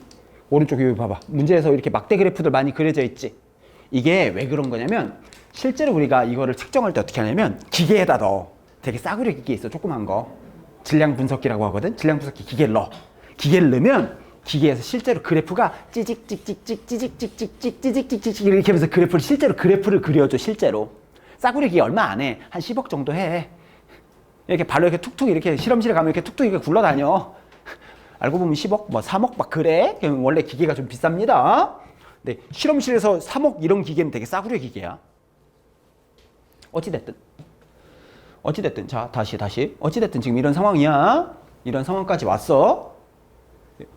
오른쪽 여기 봐봐. 문제에서 이렇게 막대 그래프들 많이 그려져 있지. 이게 왜 그런 거냐면 실제로 우리가 이거를 측정할 때 어떻게 하냐면 기계에다 넣어. 되게 싸구려 기계 있어. 조그만 거. 질량 분석기라고 하거든. 질량 분석기 기계를 넣어. 기계를 넣으면 기계에서 실제로 그래프가 찌직찌직찌직찌직찌직찌직찌직 이렇게 하면서 그래프를 실제로 그래프를 그려줘. 실제로. 싸구려 기계 얼마 안 해. 한 10억 정도 해. 이렇게 발로 이렇게 툭툭 이렇게 실험실에 가면 이렇게 툭툭 이렇게 굴러다녀. 알고 보면 10억, 뭐 3억 막 그래. 원래 기계가 좀 비쌉니다. 근데 실험실에서 3억 이런 기계는 되게 싸구려 기계야. 어찌됐든 자 다시 어찌됐든 지금 이런 상황이야. 이런 상황까지 왔어.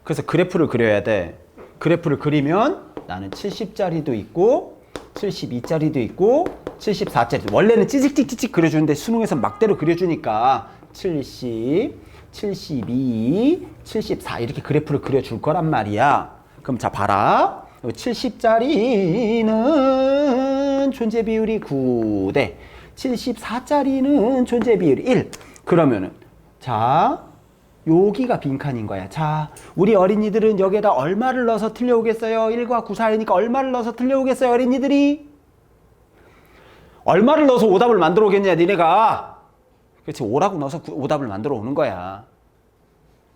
그래서 그래프를 그려야 돼. 그래프를 그리면 나는 70짜리도 있고 72짜리도 있고 74짜리도. 원래는 찌직찌직 그려주는데 수능에서 막대로 그려주니까 70, 72, 74 이렇게 그래프를 그려줄 거란 말이야. 그럼 자 봐라. 70짜리는 존재 비율이 9대 74짜리는 존재 비율이 1. 그러면은 자 여기가 빈칸인 거야. 자 우리 어린이들은 여기에다 얼마를 넣어서 틀려오겠어요? 1과 9 사이니까 얼마를 넣어서 틀려오겠어요? 어린이들이 얼마를 넣어서 오답을 만들어 오겠냐 니네가. 그렇지. 5라고 넣어서 오답을 만들어 오는 거야.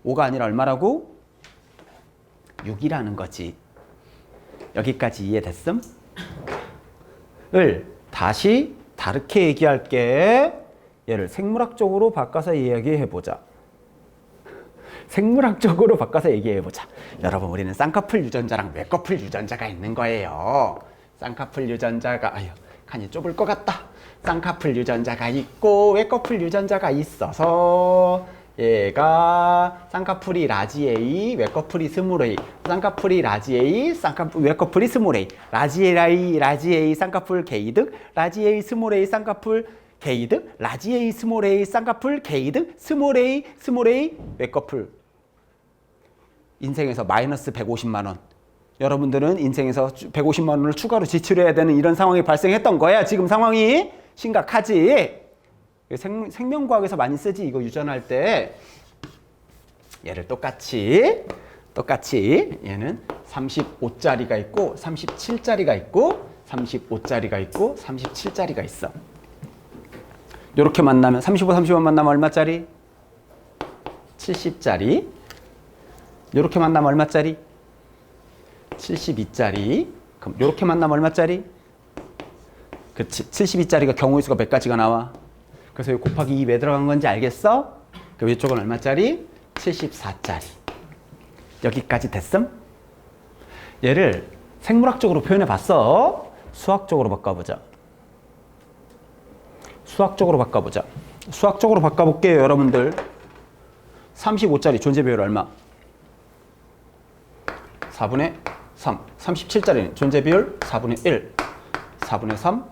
5가 아니라 얼마라고? 6이라는 거지. 여기까지 이해됐음? 을 다시 다르게 얘기할게. 얘를 생물학적으로 바꿔서 이야기해보자. 생물학적으로 바꿔서 얘기해보자. 여러분 우리는 쌍꺼풀 유전자랑 뇌꺼풀 유전자가 있는 거예요. 쌍꺼풀 유전자가 한이 좁을 것 같다. 쌍꺼풀 유전자가 있고 외꺼풀 유전자가 있어서 얘가 쌍꺼풀이 라지 A, 외꺼풀이 스몰 A, 쌍꺼풀이 라지 A, 외꺼풀이 스몰 A, 라지 A 쌍꺼풀 개이득, 라지 A 스몰 A 쌍꺼풀 개이득, 라지 A 스몰 A 쌍꺼풀 개이득, 스몰 A 외꺼풀. 인생에서 마이너스 150만 원. 여러분들은 인생에서 150만 원을 추가로 지출해야 되는 이런 상황이 발생했던 거야. 지금 상황이 심각하지. 생명과학에서 많이 쓰지. 이거 유전할 때 얘를 똑같이 얘는 35짜리가 있고 37짜리가 있고 35짜리가 있고 37짜리가 있어. 요렇게 만나면 35, 35 만나면 얼마짜리? 70짜리. 요렇게 만나면 얼마짜리? 72짜리. 그럼 요렇게 만나면 얼마짜리? 그치. 72짜리가 경우의 수가 몇 가지가 나와? 그래서 이 곱하기 2 왜 들어간 건지 알겠어? 그 위쪽은 얼마짜리? 74짜리. 여기까지 됐음? 얘를 생물학적으로 표현해 봤어. 수학적으로 바꿔보자. 수학적으로 바꿔볼게요, 여러분들. 35짜리 존재 비율 얼마? 4분의 3. 37짜리는 존재 비율 4분의 1. 4분의 3.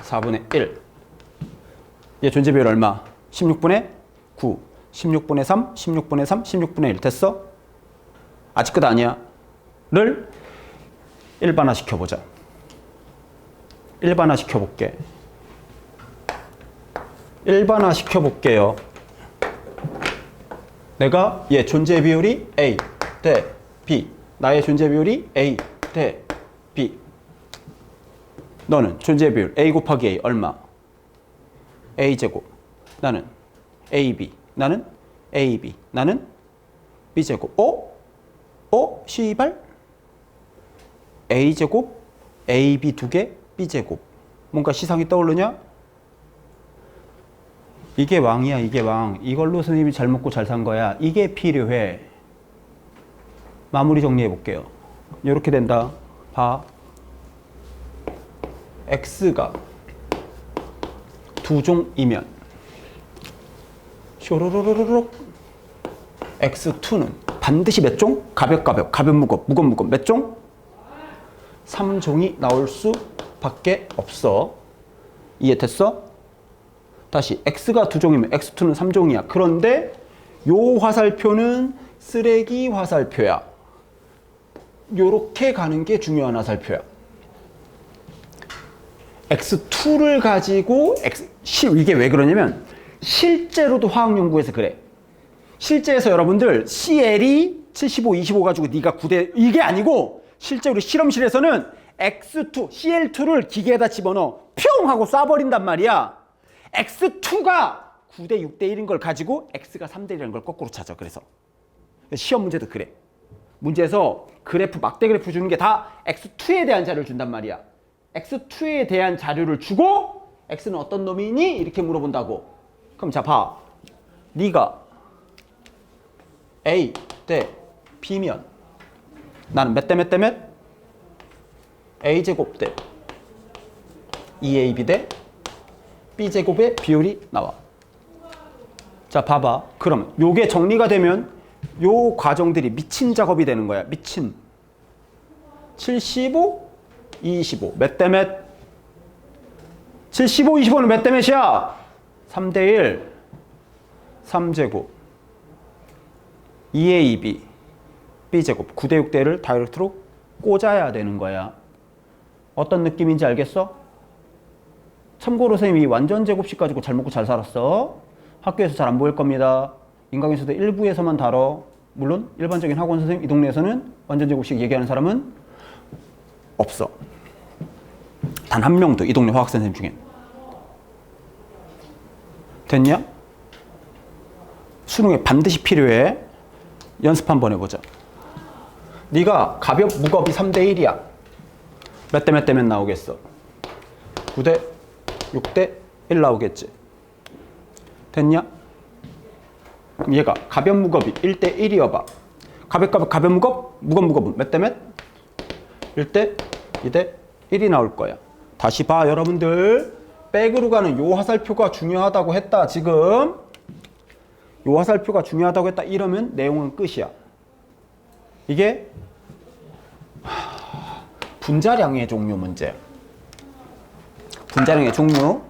4분의 1. 얘 존재 비율 얼마? 16분의 9. 16분의 3. 16분의 3. 16분의 1. 됐어? 아직 끝 아니야. 를 일반화 시켜보자. 일반화 시켜볼게요. 내가 얘 존재 비율이 A 대 B. 나의 존재 비율이 A 대 B. 너는 존재 비율 A 곱하기 A 얼마? A제곱. 나는 AB. 나는 AB. 나는 B제곱. 씨발? A제곱, AB 2개, B제곱. 뭔가 시상이 떠오르냐? 이게 왕이야, 이게 왕. 이걸로 선생님이 잘 먹고 잘 산 거야. 이게 필요해. 마무리 정리해 볼게요. 이렇게 된다. 봐. X가 두 종이면 쇼로로로록 X2는 반드시 몇 종? 가볍 무겁 몇 종? 3종이 나올 수밖에 없어. 이해됐어? 다시 X가 두 종이면 X2는 3종이야. 그런데 요 화살표는 쓰레기 화살표야. 요렇게 가는 게 중요한 화살표야. X2를 가지고 이게 왜 그러냐면 실제로도 화학 연구에서 그래. 실제에서 여러분들 CL이 75, 25 가지고 네가 9대 이게 아니고 실제 우리 실험실에서는 X2, CL2를 기계에다 집어넣어 뿅 하고 쏴버린단 말이야. X2가 9대 6대 1인 걸 가지고 X가 3대 1이라는 걸 거꾸로 찾아. 그래서 시험 문제도 그래. 문제에서 그래프 막대 그래프 주는 게 다 X2에 대한 자료를 준단 말이야. X2에 대한 자료를 주고 X는 어떤 놈이니? 이렇게 물어본다고. 그럼 자 봐. 네가 A 대 B면 나는 몇 대 몇 대 몇? A제곱 대 2AB 대 B제곱의 비율이 나와. 자 봐봐. 그러면 요게 정리가 되면 요 과정들이 미친 작업이 되는 거야. 미친. 75, 25. 몇 대 몇? 75, 25는 몇 대 몇이야? 3대 1. 3제곱. 2AB. B제곱. 9대 6대를 다이렉트로 꽂아야 되는 거야. 어떤 느낌인지 알겠어? 참고로 선생님이 완전 제곱식 가지고 잘 먹고 잘 살았어. 학교에서 잘 안 보일 겁니다. 인강에서도 일부에서만 다뤄. 물론 일반적인 학원 선생님 이 동네에서는 완전 제곱식 얘기하는 사람은 없어. 단 한 명도 이 동네 화학 선생님 중엔. 됐냐? 수능에 반드시 필요해. 연습 한번 해보자. 네가 가볍 무겁이 3대 1이야. 몇 대 몇 대면 나오겠어? 9대 6대 1 나오겠지. 됐냐? 그럼 얘가 가변 무겁이 1대 1이어봐. 가변 무겁 몇 대 몇? 1대 2대 1이 나올 거야. 다시 봐 여러분들. 백으로 가는 요 화살표가 중요하다고 했다. 지금 요 화살표가 중요하다고 했다. 이러면 내용은 끝이야. 이게 분자량의 종류 문제. 분자량의 종류.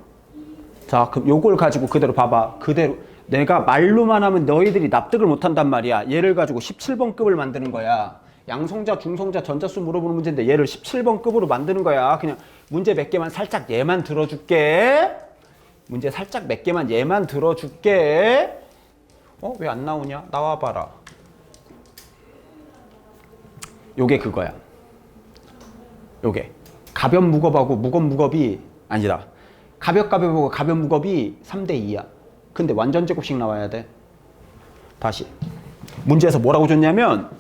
자, 그럼 요걸 가지고 그대로 봐봐. 그대로 내가 말로만 하면 너희들이 납득을 못한단 말이야. 얘를 가지고 17번 급을 만드는 거야. 양성자, 중성자, 전자수 물어보는 문제인데 얘를 17번 급으로 만드는 거야. 그냥 문제 몇 개만 살짝 얘만 들어줄게. 문제 살짝 몇 개만 얘만 들어줄게. 왜 안 나오냐? 나와봐라. 요게 그거야. 요게 가변 무겁하고 무겁 무겁이 아니다. 가볍 가볍하고 가변 무겁이 3대 2야. 근데 완전 제곱식 나와야 돼. 다시 문제에서 뭐라고 줬냐면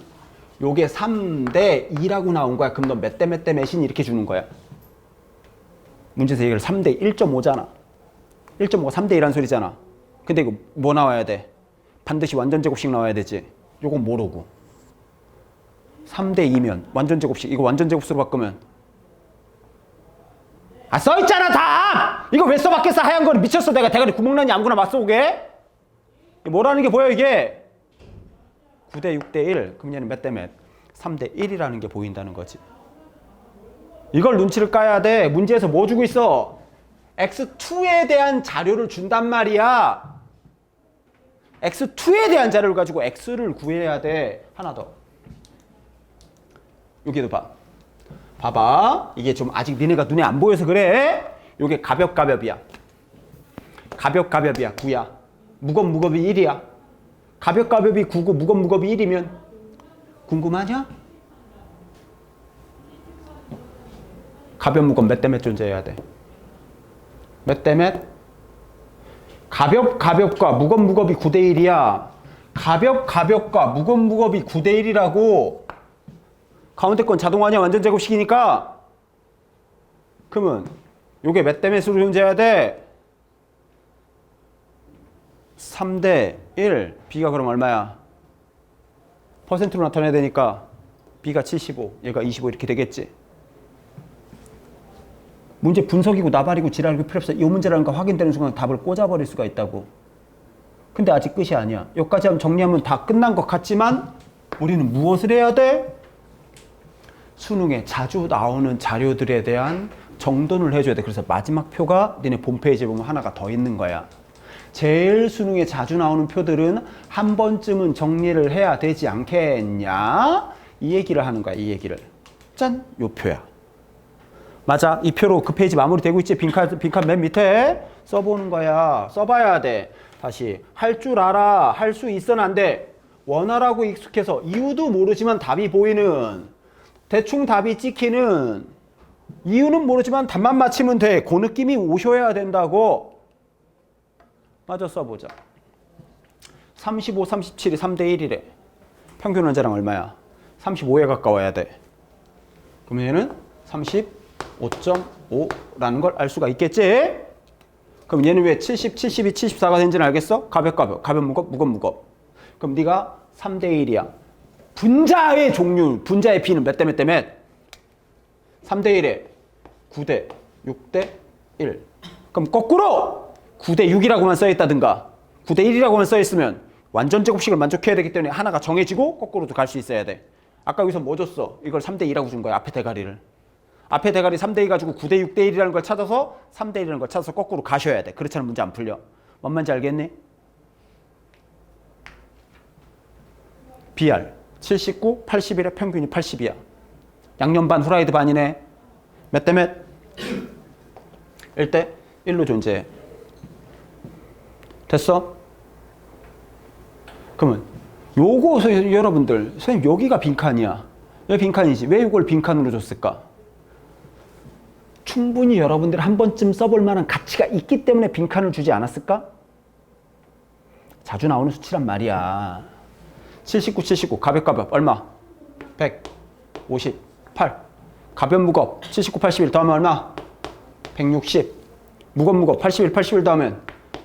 요게 3대 2라고 나온 거야. 그럼 너 몇 대 몇 대 몇인 이렇게 주는 거야. 문제에서 이걸 3대 1.5잖아. 1.5가 3대 2란 소리잖아. 근데 이거 뭐 나와야 돼? 반드시 완전 제곱식 나와야 되지. 요건 모르고 3대 2면 완전 제곱식. 이거 완전 제곱식으로 바꾸면 써있잖아 답! 이거 왜 써봤겠어? 하얀 거는 미쳤어. 내가 대가리 구멍나니 아무거나 맞서오게? 뭐라는 게 보여 이게? 9대 6대 1. 그럼 얘는 몇 대 몇? 3대 1이라는 게 보인다는 거지. 이걸 눈치를 까야 돼. 문제에서 뭐 주고 있어? x2에 대한 자료를 준단 말이야. x2에 대한 자료를 가지고 x를 구해야 돼. 하나 더. 여기도 봐. 봐봐. 이게 좀 아직 니네가 눈에 안 보여서 그래. 요게 가볍 가볍이야. 가볍 가볍이야. 9야. 무겁 무겁이 1이야. 가볍 가볍이 9고 무겁 무겁이 1이면 궁금하냐? 가볍 무겁 몇 대 몇 존재해야 돼? 몇 대 몇? 가볍 가볍과 무겁 무겁이 9대 1이야. 가볍 가볍과 무겁 무겁이 9대 1이라고. 가운데 건 자동화냐 완전 제곱식이니까. 그러면 요게 몇 대 몇으로 존재해야 돼? 3대 1. B가 그럼 얼마야? 퍼센트로 나타내야 되니까 B가 75, 얘가 25 이렇게 되겠지. 문제 분석이고 나발이고 지랄이고 필요 없어. 이 문제라는 거 확인되는 순간 답을 꽂아버릴 수가 있다고. 근데 아직 끝이 아니야. 여기까지 하면 정리하면 다 끝난 것 같지만 우리는 무엇을 해야 돼? 수능에 자주 나오는 자료들에 대한 정돈을 해줘야 돼. 그래서 마지막 표가 니네 홈페이지에 보면 하나가 더 있는 거야. 제일 수능에 자주 나오는 표들은 한 번쯤은 정리를 해야 되지 않겠냐? 이 얘기를 하는 거야. 이 얘기를. 짠! 요 표야. 맞아. 이 표로 그 페이지 마무리되고 있지. 빈칸 맨 밑에 써보는 거야. 써봐야 돼. 다시. 할 줄 알아. 할 수 있어는 안 돼. 원활하고 익숙해서 이유도 모르지만 답이 보이는, 대충 답이 찍히는, 이유는 모르지만 답만 맞히면 돼. 그 느낌이 오셔야 된다고. 맞아. 써보자. 35, 37이 3대 1이래. 평균 원자량 얼마야? 35에 가까워야 돼. 그러면 얘는 35.5라는 걸 알 수가 있겠지? 그럼 얘는 왜 70, 72, 74가 된지는 알겠어? 가볍, 무겁, 무겁. 그럼 네가 3대 1이야. 분자의 종류, 분자의 B는 몇 대 몇 대 몇? 3대 1에 9대 6대 1. 그럼 거꾸로 9대 6이라고만 써있다든가 9대 1이라고만 써있으면 완전 제곱식을 만족해야 되기 때문에 하나가 정해지고 거꾸로도 갈 수 있어야 돼. 아까 여기서 뭐 줬어? 이걸 3대 2라고 준 거야. 앞에 대가리를. 앞에 대가리 3대 2 가지고 9대 6대 1이라는 걸 찾아서 3대 1이라는 걸 찾아서 거꾸로 가셔야 돼. 그렇지 않으면 문제 안 풀려. 뭔 말인지 알겠니? BR 79, 81의 평균이 80이야. 양념 반, 후라이드 반이네. 몇 대 몇? 1대 1로 존재해. 됐어? 그러면 요거 여러분들, 선생님 여기가 빈칸이야. 여기 빈칸이지. 왜 이걸 빈칸으로 줬을까? 충분히 여러분들 한 번쯤 써볼 만한 가치가 있기 때문에 빈칸을 주지 않았을까? 자주 나오는 수치란 말이야. 79 가볍 얼마? 158. 가볍 무겁 79 81 더하면 얼마? 160. 무겁 81 더하면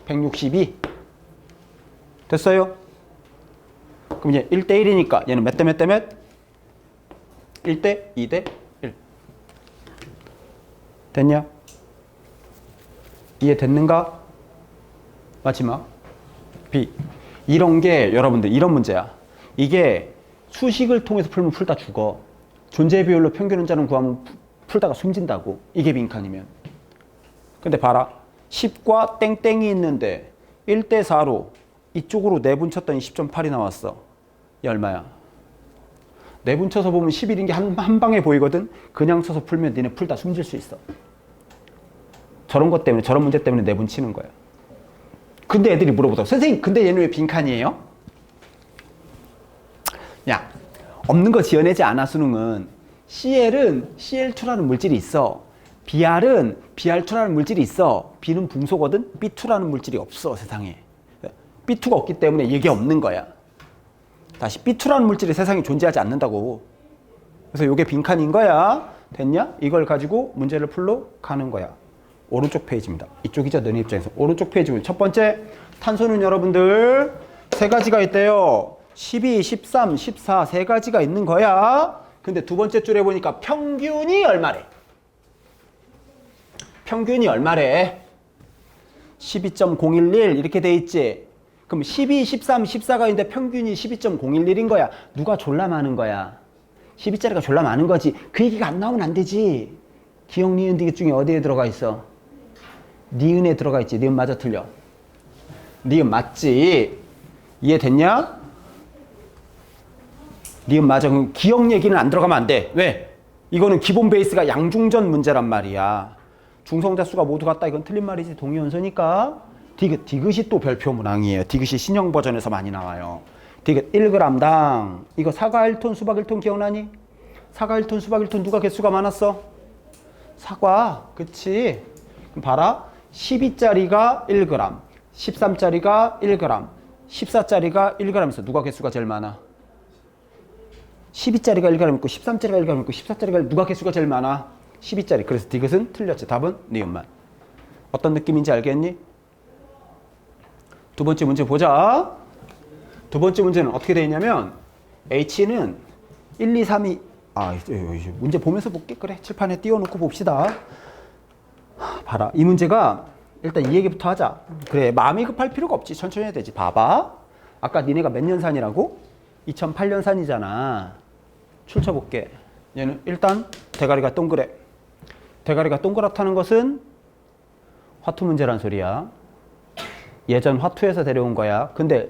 162. 됐어요? 그럼 이제 1대 1이니까 얘는 몇 대 몇 대 몇? 1대 2대 1. 됐냐? 이해됐는가? 마지막 B. 이런 게 여러분들 이런 문제야. 이게 수식을 통해서 풀면 풀다 죽어. 존재 비율로 평균 원자는 구하면 풀다가 숨진다고. 이게 빈칸이면. 근데 봐라. 10과 땡땡이 있는데 1대 4로 이쪽으로 내분쳤더니 10.8이 나왔어. 이 얼마야? 내분쳐서 보면 11인 게 한 방에 보이거든. 그냥 쳐서 풀면 니네 풀다 숨질 수 있어. 저런 것 때문에, 저런 문제 때문에 내분치는 거야. 근데 애들이 물어보더라고. 선생님, 근데 얘는 왜 빈칸이에요? 야, 없는 거 지어내지 않아, 수능은. CL은 CL2라는 물질이 있어. BR은 BR2라는 물질이 있어. B는 붕소거든? B2라는 물질이 없어, 세상에. B2가 없기 때문에 이게 없는 거야. 다시 B2라는 물질이 세상에 존재하지 않는다고. 그래서 이게 빈칸인 거야. 됐냐? 이걸 가지고 문제를 풀러 가는 거야. 오른쪽 페이지입니다. 이쪽이죠, 너네 입장에서. 오른쪽 페이지는 첫 번째, 탄소는 여러분들 세 가지가 있대요. 12, 13, 14 세 가지가 있는 거야. 근데 두 번째 줄에 보니까 평균이 얼마래? 평균이 얼마래? 12.011 이렇게 돼 있지. 그럼 12, 13, 14가 있는데 평균이 12.011인 거야. 누가 졸라 많은 거야? 12짜리가 졸라 많은 거지. 그 얘기가 안 나오면 안 되지. 기억, 니은, 디귿 중에 어디에 들어가 있어? 니은에 들어가 있지. 니은 맞아, 틀려? 니은 맞지? 이해됐냐? 니은 맞아. 그럼 기억 얘기는 안 들어가면 안 돼. 왜? 이거는 기본 베이스가 양중전 문제란 말이야. 중성자 수가 모두 같다. 이건 틀린 말이지. 동위원소니까. 디귿. 디귿이 또 별표 문항이에요. 디귿이 신형 버전에서 많이 나와요. 디귿 1g당. 이거 사과 1톤, 수박 1톤 기억나니? 사과 1톤, 수박 1톤 누가 개수가 많았어? 사과. 그치? 그럼 봐라. 12짜리가 1g, 13짜리가 1g, 14짜리가 1g에서 누가 개수가 제일 많아? 12짜리가 1g 있고 13짜리가 1g 있고 14짜리가 누가 개수가 제일 많아? 12짜리. 그래서 디귿은 틀렸지. 답은 니은만. 어떤 느낌인지 알겠니? 두 번째 문제 보자. 두 번째 문제는 어떻게 되어 있냐면 H는 1, 2, 3이 문제 보면서 볼게. 그래. 칠판에 띄워놓고 봅시다. 봐라. 이 문제가 일단 이 얘기부터 하자. 그래. 마음이 급할 필요가 없지. 천천히 해야 되지. 봐봐. 아까 니네가 몇 년 산이라고? 2008년 산이잖아. 출처볼게. 얘는 일단 대가리가 동그래. 대가리가 동그랗다는 것은 화투 문제란 소리야. 예전 화투에서 데려온 거야. 근데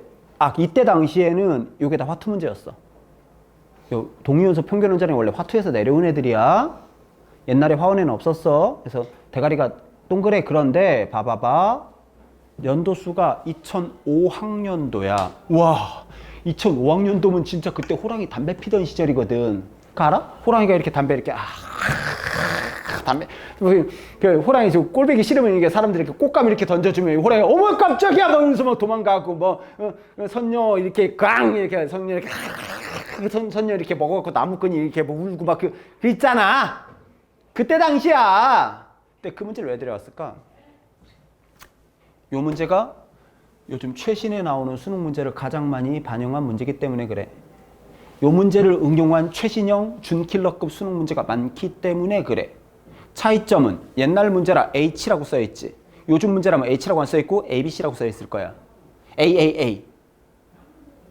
이때 당시에는 이게 다 화투 문제였어. 동위원소 평균 원자량이 원래 화투에서 내려온 애들이야. 옛날에 화원에는 없었어. 그래서 대가리가 동그래. 그런데 봐봐봐. 연도수가 2005학년도야. 와, 2005학년도면 진짜 그때 호랑이 담배 피던 시절이거든. 그거 알아? 호랑이가 이렇게 담배 이렇게 담배 그 호랑이 저 꼴배기 싫으면 이게 사람들이 이렇게 꽃감 이렇게 던져주면 호랑이 어머 깜짝이야 그러면서 막 도망가고 뭐 선녀 이렇게 꽝 이렇게 선녀 이렇게 선녀 이렇게 먹어갖고 나무끈이 이렇게 뭐 울고 막 그 있잖아. 그때 당시야. 근데 그 문제를 왜 드려왔을까? 요 문제가 요즘 최신에 나오는 수능 문제를 가장 많이 반영한 문제이기 때문에 그래. 요 문제를 응용한 최신형 준킬러급 수능 문제가 많기 때문에 그래. 차이점은 옛날 문제라 H라고 써있지. 요즘 문제라면 H라고 안 써있고 ABC라고 써있을 거야. AAA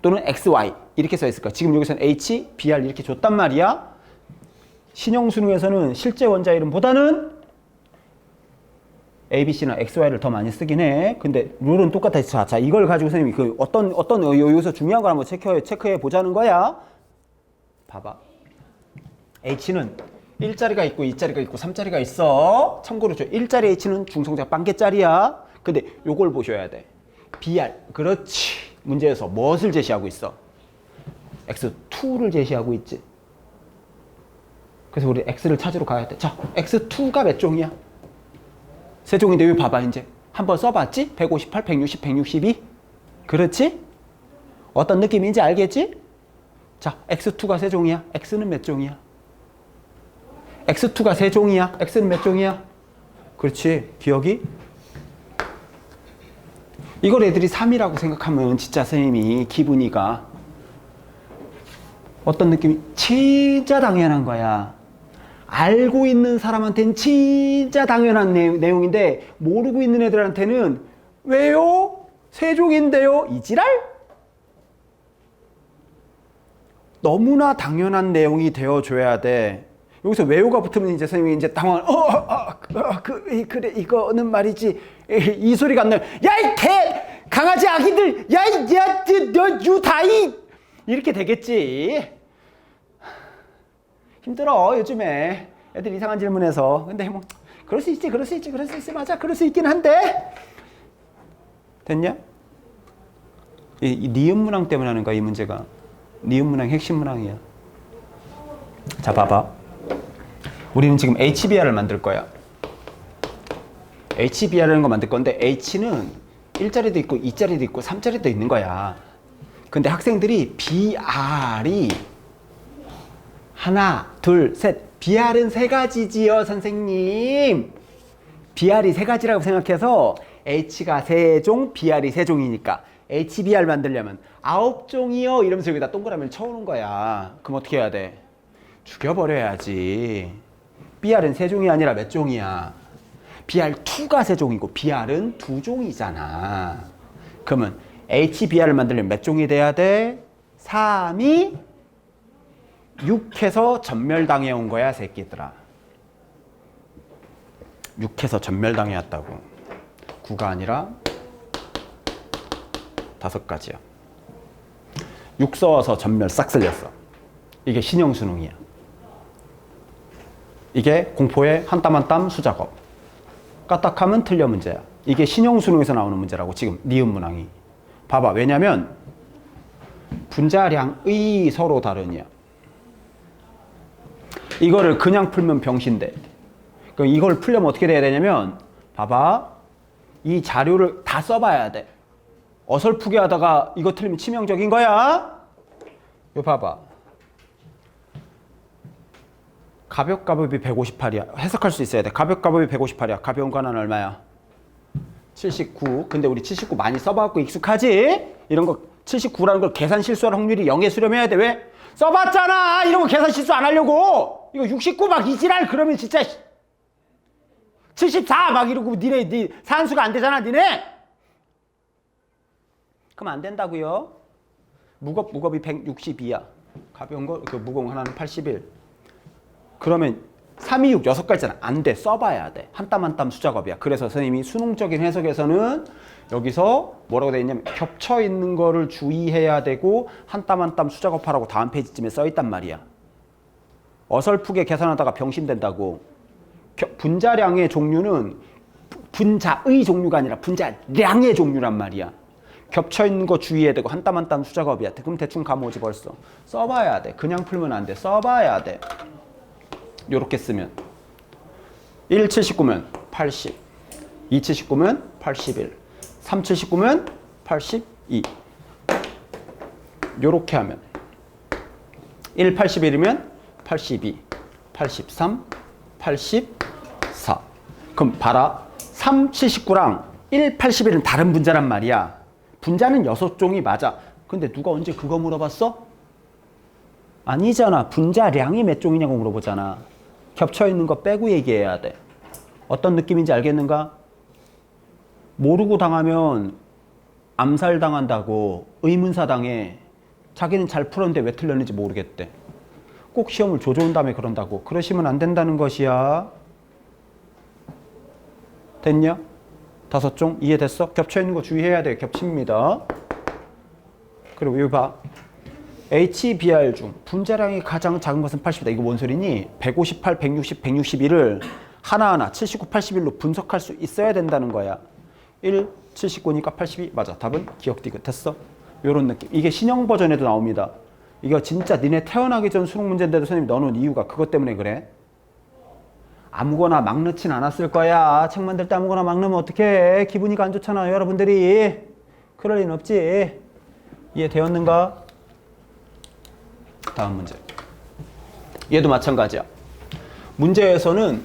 또는 XY 이렇게 써있을 거야. 지금 여기서는 H, BR 이렇게 줬단 말이야. 신형 수능에서는 실제 원자 이름보다는 ABC나 XY를 더 많이 쓰긴 해. 근데 룰은 똑같아. 자, 이걸 가지고 선생님이 그 어떤 여기서 중요한 걸 한번 체크해 보자는 거야. 봐봐. H는 1자리가 있고 2자리가 있고 3자리가 있어. 참고로 1자리 H는 중성자 빵개짜리야. 근데 요걸 보셔야 돼. BR. 그렇지. 문제에서 무엇을 제시하고 있어? X2를 제시하고 있지. 그래서 우리 X를 찾으러 가야 돼. 자, X2가 몇 종이야? 세 종인데 여기 봐봐 이제. 한번 써봤지? 158, 160, 162. 그렇지? 어떤 느낌인지 알겠지? 자, X2가 세 종이야. X는 몇 종이야? X2가 세 종이야. X는 몇 종이야? 그렇지. 기억이? 이걸 애들이 3이라고 생각하면 진짜 선생님이 기분이가 어떤 느낌이 진짜 당연한 거야. 알고 있는 사람한테는 진짜 당연한 내용인데 모르고 있는 애들한테는 왜요? 세종인데요? 이 지랄? 너무나 당연한 내용이 되어줘야 돼. 여기서 왜요가 붙으면 이제 선생님이 이제 당황을 그래 이거는 말이지 이 소리가 안 나요. 야 이 개 강아지 아기들 너 유다이 이렇게 되겠지. 힘들어 요즘에 애들 이상한 질문해서. 근데 뭐 그럴 수 있지 맞아 그럴 수 있긴 한데 됐냐? 이 니은 문항 때문에 하는 거야 이 문제가. 니은 문항 핵심 문항이야. 자 봐봐. 우리는 지금 HBR을 만들 거야. HBR이라는 거 만들 건데 H는 1자리도 있고 2자리도 있고 3자리도 있는 거야. 근데 학생들이 BR이 하나, 둘, 셋. BR은 세 가지지요, 선생님. BR이 세 가지라고 생각해서 H가 세 종, BR이 세 종이니까 HBR 만들려면 9종이요 이러면서 여기다 동그라미를 쳐오는 거야. 그럼 어떻게 해야 돼? 죽여버려야지. BR은 세 종이 아니라 몇 종이야? BR2가 세 종이고 BR은 두 종이잖아. 그러면 HBR을 만들려면 몇 종이 돼야 돼? 3이 6해서 전멸당해 온 거야, 새끼들아. 6해서 전멸당해 왔다고. 9가 아니라 5가지야. 6 써서 전멸 싹 쓸렸어. 이게 신형 수능이야. 이게 공포의 한 땀 한 땀 수작업. 까딱하면 틀려 문제야. 이게 신형 수능에서 나오는 문제라고 지금 니은 문항이. 봐봐. 왜냐면 분자량의 서로 다르냐. 이거를 그냥 풀면 병신돼. 그럼 이걸 풀려면 어떻게 돼야 되냐면 봐봐. 이 자료를 다 써봐야 돼. 어설프게 하다가 이거 틀리면 치명적인 거야. 이거 봐봐. 가볍이 158이야. 해석할 수 있어야 돼. 가볍이 158이야. 가벼운 거 하나는 얼마야? 79. 근데 우리 79 많이 써봐갖고 익숙하지? 이런 거 79라는 걸 계산 실수할 확률이 0에 수렴해야 돼. 왜? 써봤잖아. 이런 거 계산 실수 안 하려고. 이거 69 막 이지랄 그러면 진짜 74 막 이러고 니네 산수가 안 되잖아 니네. 그럼 안 된다고요. 무겁이 162야. 가벼운 거 그 무거운 거 하나는 81. 그러면 3, 2, 6, 6가지잖아. 안 돼. 써봐야 돼. 한 땀 한 땀 수작업이야. 그래서 선생님이 수능적인 해석에서는 여기서 뭐라고 돼 있냐면 겹쳐 있는 거를 주의해야 되고 한 땀 한 땀 수작업하라고 다음 페이지쯤에 써 있단 말이야. 어설프게 계산하다가 병신된다고. 분자량의 종류는 분자의 종류가 아니라 분자량의 종류란 말이야. 겹쳐 있는 거 주의해야 되고 한 땀 한 땀 수작업이야. 그럼 대충 감오지 벌써. 써봐야 돼. 그냥 풀면 안 돼. 써봐야 돼. 요렇게 쓰면 1, 79면 80, 2, 79면 81, 3, 79면 82. 요렇게 하면 1, 81이면 82, 83, 84. 그럼 봐라. 3, 79랑 1, 81은 다른 분자란 말이야. 분자는 6종이 맞아. 근데 누가 언제 그거 물어봤어? 아니잖아. 분자량이 몇 종이냐고 물어보잖아. 겹쳐있는 거 빼고 얘기해야 돼. 어떤 느낌인지 알겠는가? 모르고 당하면 암살당한다고 의문사당해. 자기는 잘 풀었는데 왜 틀렸는지 모르겠대. 꼭 시험을 조져온 다음에 그런다고. 그러시면 안 된다는 것이야. 됐냐? 5종 이해됐어? 겹쳐있는 거 주의해야 돼. 겹칩니다. 그리고 여기 봐. HBR 중 분자량이 가장 작은 것은 80이다. 이거 뭔 소리니? 158, 160, 161을 하나하나 79, 81로 분석할 수 있어야 된다는 거야. 1, 79니까 82. 맞아. 답은 기억 디귿. 됐어? 요런 느낌. 이게 신형 버전에도 나옵니다. 이거 진짜 니네 태어나기 전 수능 문제인데도 선생님이 넣어놓은 이유가 그것 때문에 그래. 아무거나 막 넣진 않았을 거야. 책 만들 때 아무거나 막 넣으면 어떡해. 기분이가 안 좋잖아요. 여러분들이. 그럴 리는 없지. 이해되었는가? 다음 문제. 얘도 마찬가지야. 문제에서는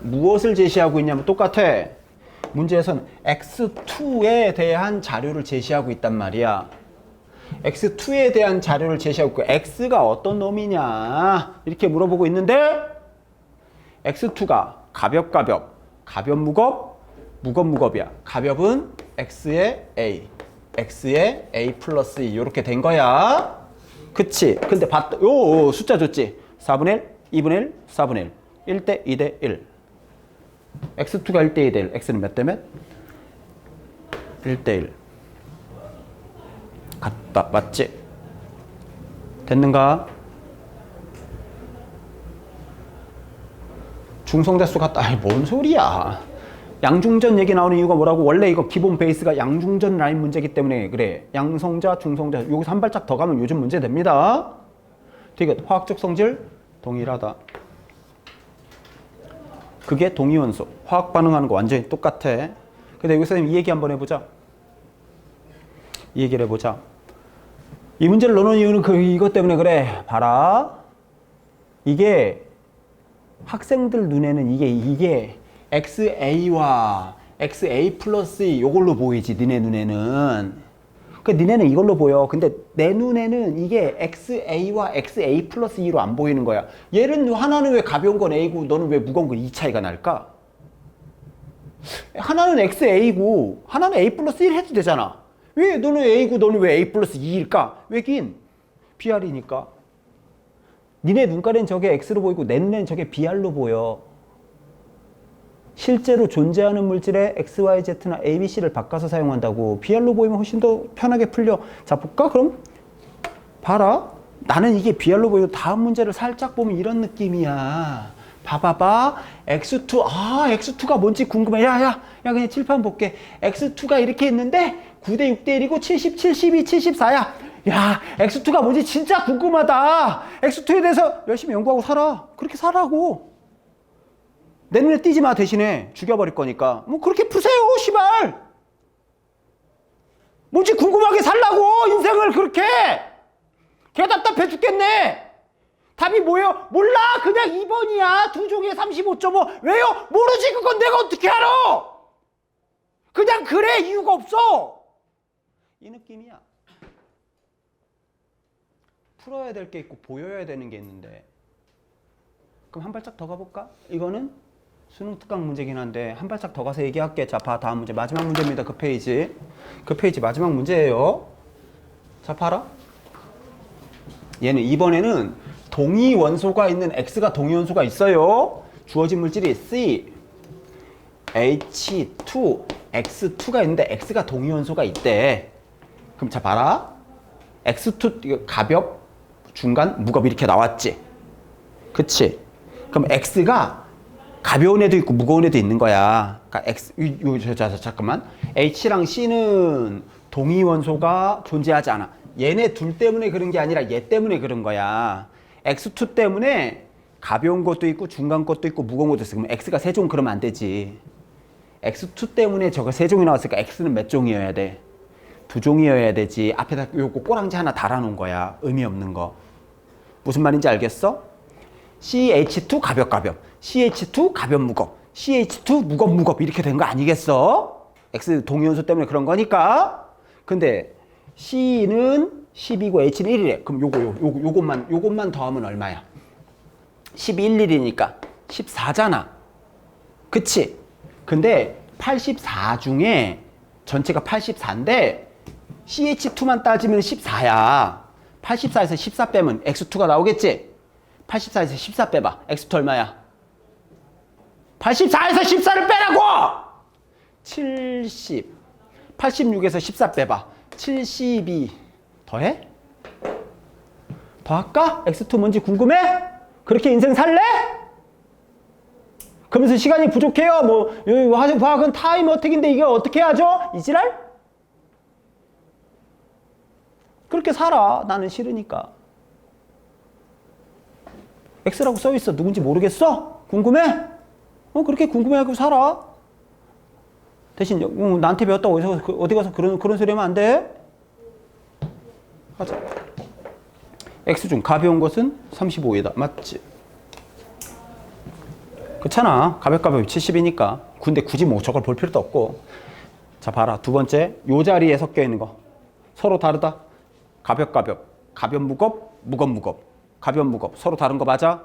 무엇을 제시하고 있냐면 똑같아. 문제에서는 X2에 대한 자료를 제시하고 있단 말이야. x2에 대한 자료를 제시하고 있고 x가 어떤 놈이냐 이렇게 물어보고 있는데 x2가 가볍 무겁이야. 가볍은 x의 a, x의 a 플러스 2 이렇게 된 거야. 그치? 근데 요 숫자 줬지? 4분의 1, 2분의 1, 4분의 1, 1대 2대 1. x2가 1대 2대 1, x는 몇 대 몇? 1대 1. 같다. 맞지? 됐는가? 중성대수 같다. 아이, 뭔 소리야. 양중전 얘기 나오는 이유가 뭐라고? 원래 이거 기본 베이스가 양중전 라인 문제이기 때문에 그래. 양성자, 중성자. 여기서 한 발짝 더 가면 요즘 문제 됩니다. 되게 화학적 성질 동일하다. 그게 동위원소. 화학 반응하는 거 완전히 똑같아. 근데 여기서 이 얘기 한번 해보자. 이 얘기를 해보자. 이 문제를 넣는 이유는 이것 때문에 그래. 봐라. 이게 학생들 눈에는 이게 XA와 XA 플러스 이걸로 보이지. 니네 눈에는. 니네는 이걸로 보여. 근데 내 눈에는 이게 XA와 XA 플러스 2로 안 보이는 거야. 얘는 하나는 왜 가벼운 건 A고 너는 왜 무거운 건 2 차이가 날까? 하나는 XA고 하나는 A 플러스 1 해도 되잖아. 왜 너는 A고 너는 왜 A 플러스 2일까? 왜긴 BR이니까. 니네 눈가에는 저게 X로 보이고 내 눈에는 저게 BR로 보여. 실제로 존재하는 물질에 X, Y, Z나 A, B, C를 바꿔서 사용한다고. BR로 보이면 훨씬 더 편하게 풀려. 자, 볼까? 그럼 봐라. 나는 이게 BR로 보이고 다음 문제를 살짝 보면 이런 느낌이야. 봐봐봐. X2. X2가 뭔지 궁금해. 야, 그냥 칠판 볼게. X2가 이렇게 있는데 9대 6대 1이고 70, 72, 74야. 야, X2가 뭔지 진짜 궁금하다. X2에 대해서 열심히 연구하고 살아. 그렇게 살라고. 내 눈에 띄지 마. 대신에 죽여버릴 거니까. 뭐 그렇게 푸세요. 시발. 뭔지 궁금하게 살라고. 인생을 그렇게. 걔 답답해 죽겠네. 답이 뭐예요? 몰라. 그냥 2번이야. 두 종에 35.5. 왜요? 모르지. 그건 내가 어떻게 알아. 그냥 그래. 이유가 없어. 이 느낌이야. 풀어야 될 게 있고 보여야 되는 게 있는데. 그럼 한 발짝 더 가볼까? 이거는 수능 특강 문제긴 한데 한 발짝 더 가서 얘기할게. 자, 봐. 다음 문제. 마지막 문제입니다. 그 페이지. 그 페이지 마지막 문제예요. 자, 봐라. 얘는 이번에는 동위 원소가 있는 X가 동위 원소가 있어요. 주어진 물질이 C, H2, X2가 있는데 X가 동위 원소가 있대. 그럼 자, 봐라. X2 이거 가볍, 중간, 무겁 이렇게 나왔지. 그치? 그럼 X가 가벼운 애도 있고 무거운 애도 있는 거야. 그러니까 잠깐만. H랑 C는 동위 원소가 존재하지 않아. 얘네 둘 때문에 그런 게 아니라 얘 때문에 그런 거야. X2 때문에 가벼운 것도 있고 중간 것도 있고 무거운 것도 있어. 그럼 X가 세 종 그러면 안 되지. X2 때문에 저거 세 종이 나왔으니까 X는 몇 종이어야 돼? 두 종이어야 되지. 앞에다 요거 꼬랑지 하나 달아놓은 거야. 의미 없는 거. 무슨 말인지 알겠어? CH2 가볍 CH2 가볍 무겁 CH2 무겁 이렇게 된 거 아니겠어? X 동위원소 때문에 그런 거니까. 근데 C는 10이고 H는 1이래. 그럼 요것만 더하면 얼마야? 11, 1이니까 14잖아. 그치? 근데 84 중에 전체가 84인데 CH2만 따지면 14야. 84에서 14 빼면 X2가 나오겠지? 84에서 14 빼봐. X2 얼마야? 84에서 14를 빼라고! 70. 86에서 14 빼봐. 72. 더해? 더 할까? X2 뭔지 궁금해? 그렇게 인생 살래? 그러면서 시간이 부족해요. 화학은 타임 어택인데 이게 어떻게 하죠? 이지랄? 그렇게 살아. 나는 싫으니까. X라고 써있어. 누군지 모르겠어? 궁금해? 그렇게 궁금해하고 살아. 대신 나한테 배웠다고 어디 가서 그런 소리 하면 안 돼? 하자. X 중 가벼운 것은 35이다. 맞지? 그렇잖아. 가볍 70이니까. 근데 굳이 저걸 볼 필요도 없고. 자, 봐라. 두 번째. 요 자리에 섞여 있는 거. 서로 다르다. 가볍 무겁, 가볍 무겁. 서로 다른 거 맞아?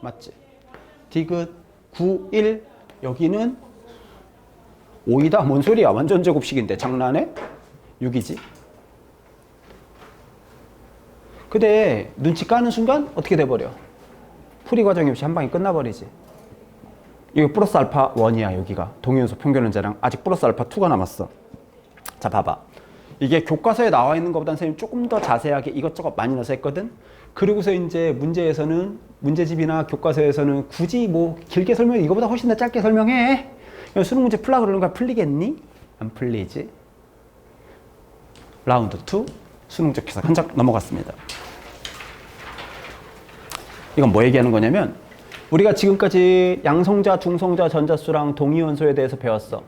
맞지? 디귿 9, 1 여기는 5이다? 뭔 소리야? 완전 제곱식인데 장난해? 6이지? 근데 눈치 까는 순간 어떻게 돼버려? 풀이 과정이 없이 한 방에 끝나버리지. 이거 플러스 알파 1이야 여기가. 동위원소 평균원자랑 아직 플러스 알파 2가 남았어. 자 봐봐. 이게 교과서에 나와 있는 것보다 선생님 조금 더 자세하게 이것저것 많이 넣어서 했거든. 그리고서 이제 문제에서는 문제집이나 교과서에서는 굳이 뭐 길게 설명해. 이거보다 훨씬 더 짧게 설명해. 수능 문제 풀라 그러는가 풀리겠니? 안 풀리지. 라운드 2 수능 문제 한 장 넘어갔습니다. 이건 뭐 얘기하는 거냐면 우리가 지금까지 양성자, 중성자, 전자수랑 동위원소에 대해서 배웠어.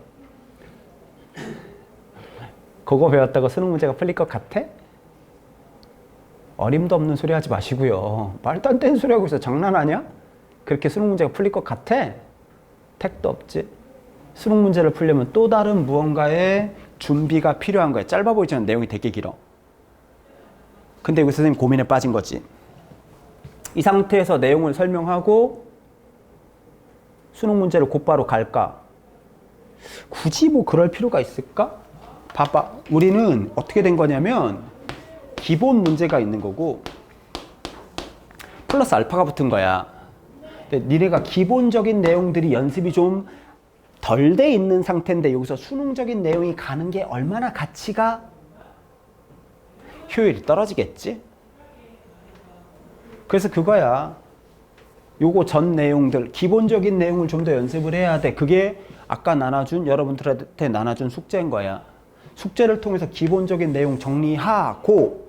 그거 배웠다고 수능 문제가 풀릴 것 같아? 어림도 없는 소리 하지 마시고요. 말도 안 되는 소리 하고 있어. 장난하냐? 그렇게 수능 문제가 풀릴 것 같아? 택도 없지. 수능 문제를 풀려면 또 다른 무언가의 준비가 필요한 거야. 짧아 보이지만 내용이 되게 길어. 근데 여기 선생님 고민에 빠진 거지. 이 상태에서 내용을 설명하고 수능 문제를 곧바로 갈까? 굳이 뭐 그럴 필요가 있을까? 봐봐. 우리는 어떻게 된 거냐면 기본 문제가 있는 거고 플러스 알파가 붙은 거야. 근데 니네가 기본적인 내용들이 연습이 좀 덜 돼 있는 상태인데 여기서 수능적인 내용이 가는 게 얼마나 가치가 효율이 떨어지겠지? 그래서 그거야. 요거 전 내용들 기본적인 내용을 좀 더 연습을 해야 돼. 그게 아까 나눠준 여러분들한테 나눠준 숙제인 거야. 숙제를 통해서 기본적인 내용 정리하고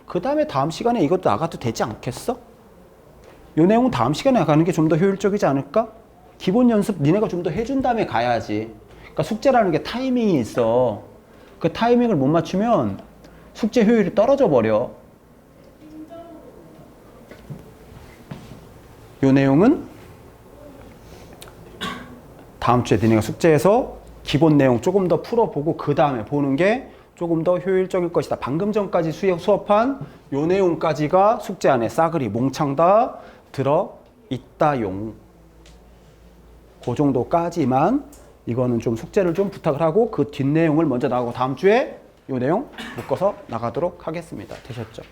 그 다음에 다음 시간에 이것도 나가도 되지 않겠어? 요 내용은 다음 시간에 나가는 게 좀 더 효율적이지 않을까? 기본 연습 니네가 좀 더 해준 다음에 가야지. 그러니까 숙제라는 게 타이밍이 있어. 그 타이밍을 못 맞추면 숙제 효율이 떨어져 버려. 요 내용은 다음 주에 니네가 숙제에서 기본 내용 조금 더 풀어보고 그 다음에 보는 게 조금 더 효율적일 것이다. 방금 전까지 수업한 요 내용까지가 숙제 안에 싸그리 몽창 다 들어있다용. 그 정도까지만 이거는 좀 숙제를 좀 부탁을 하고 그 뒷내용을 먼저 나가고 다음 주에 요 내용 묶어서 나가도록 하겠습니다. 되셨죠?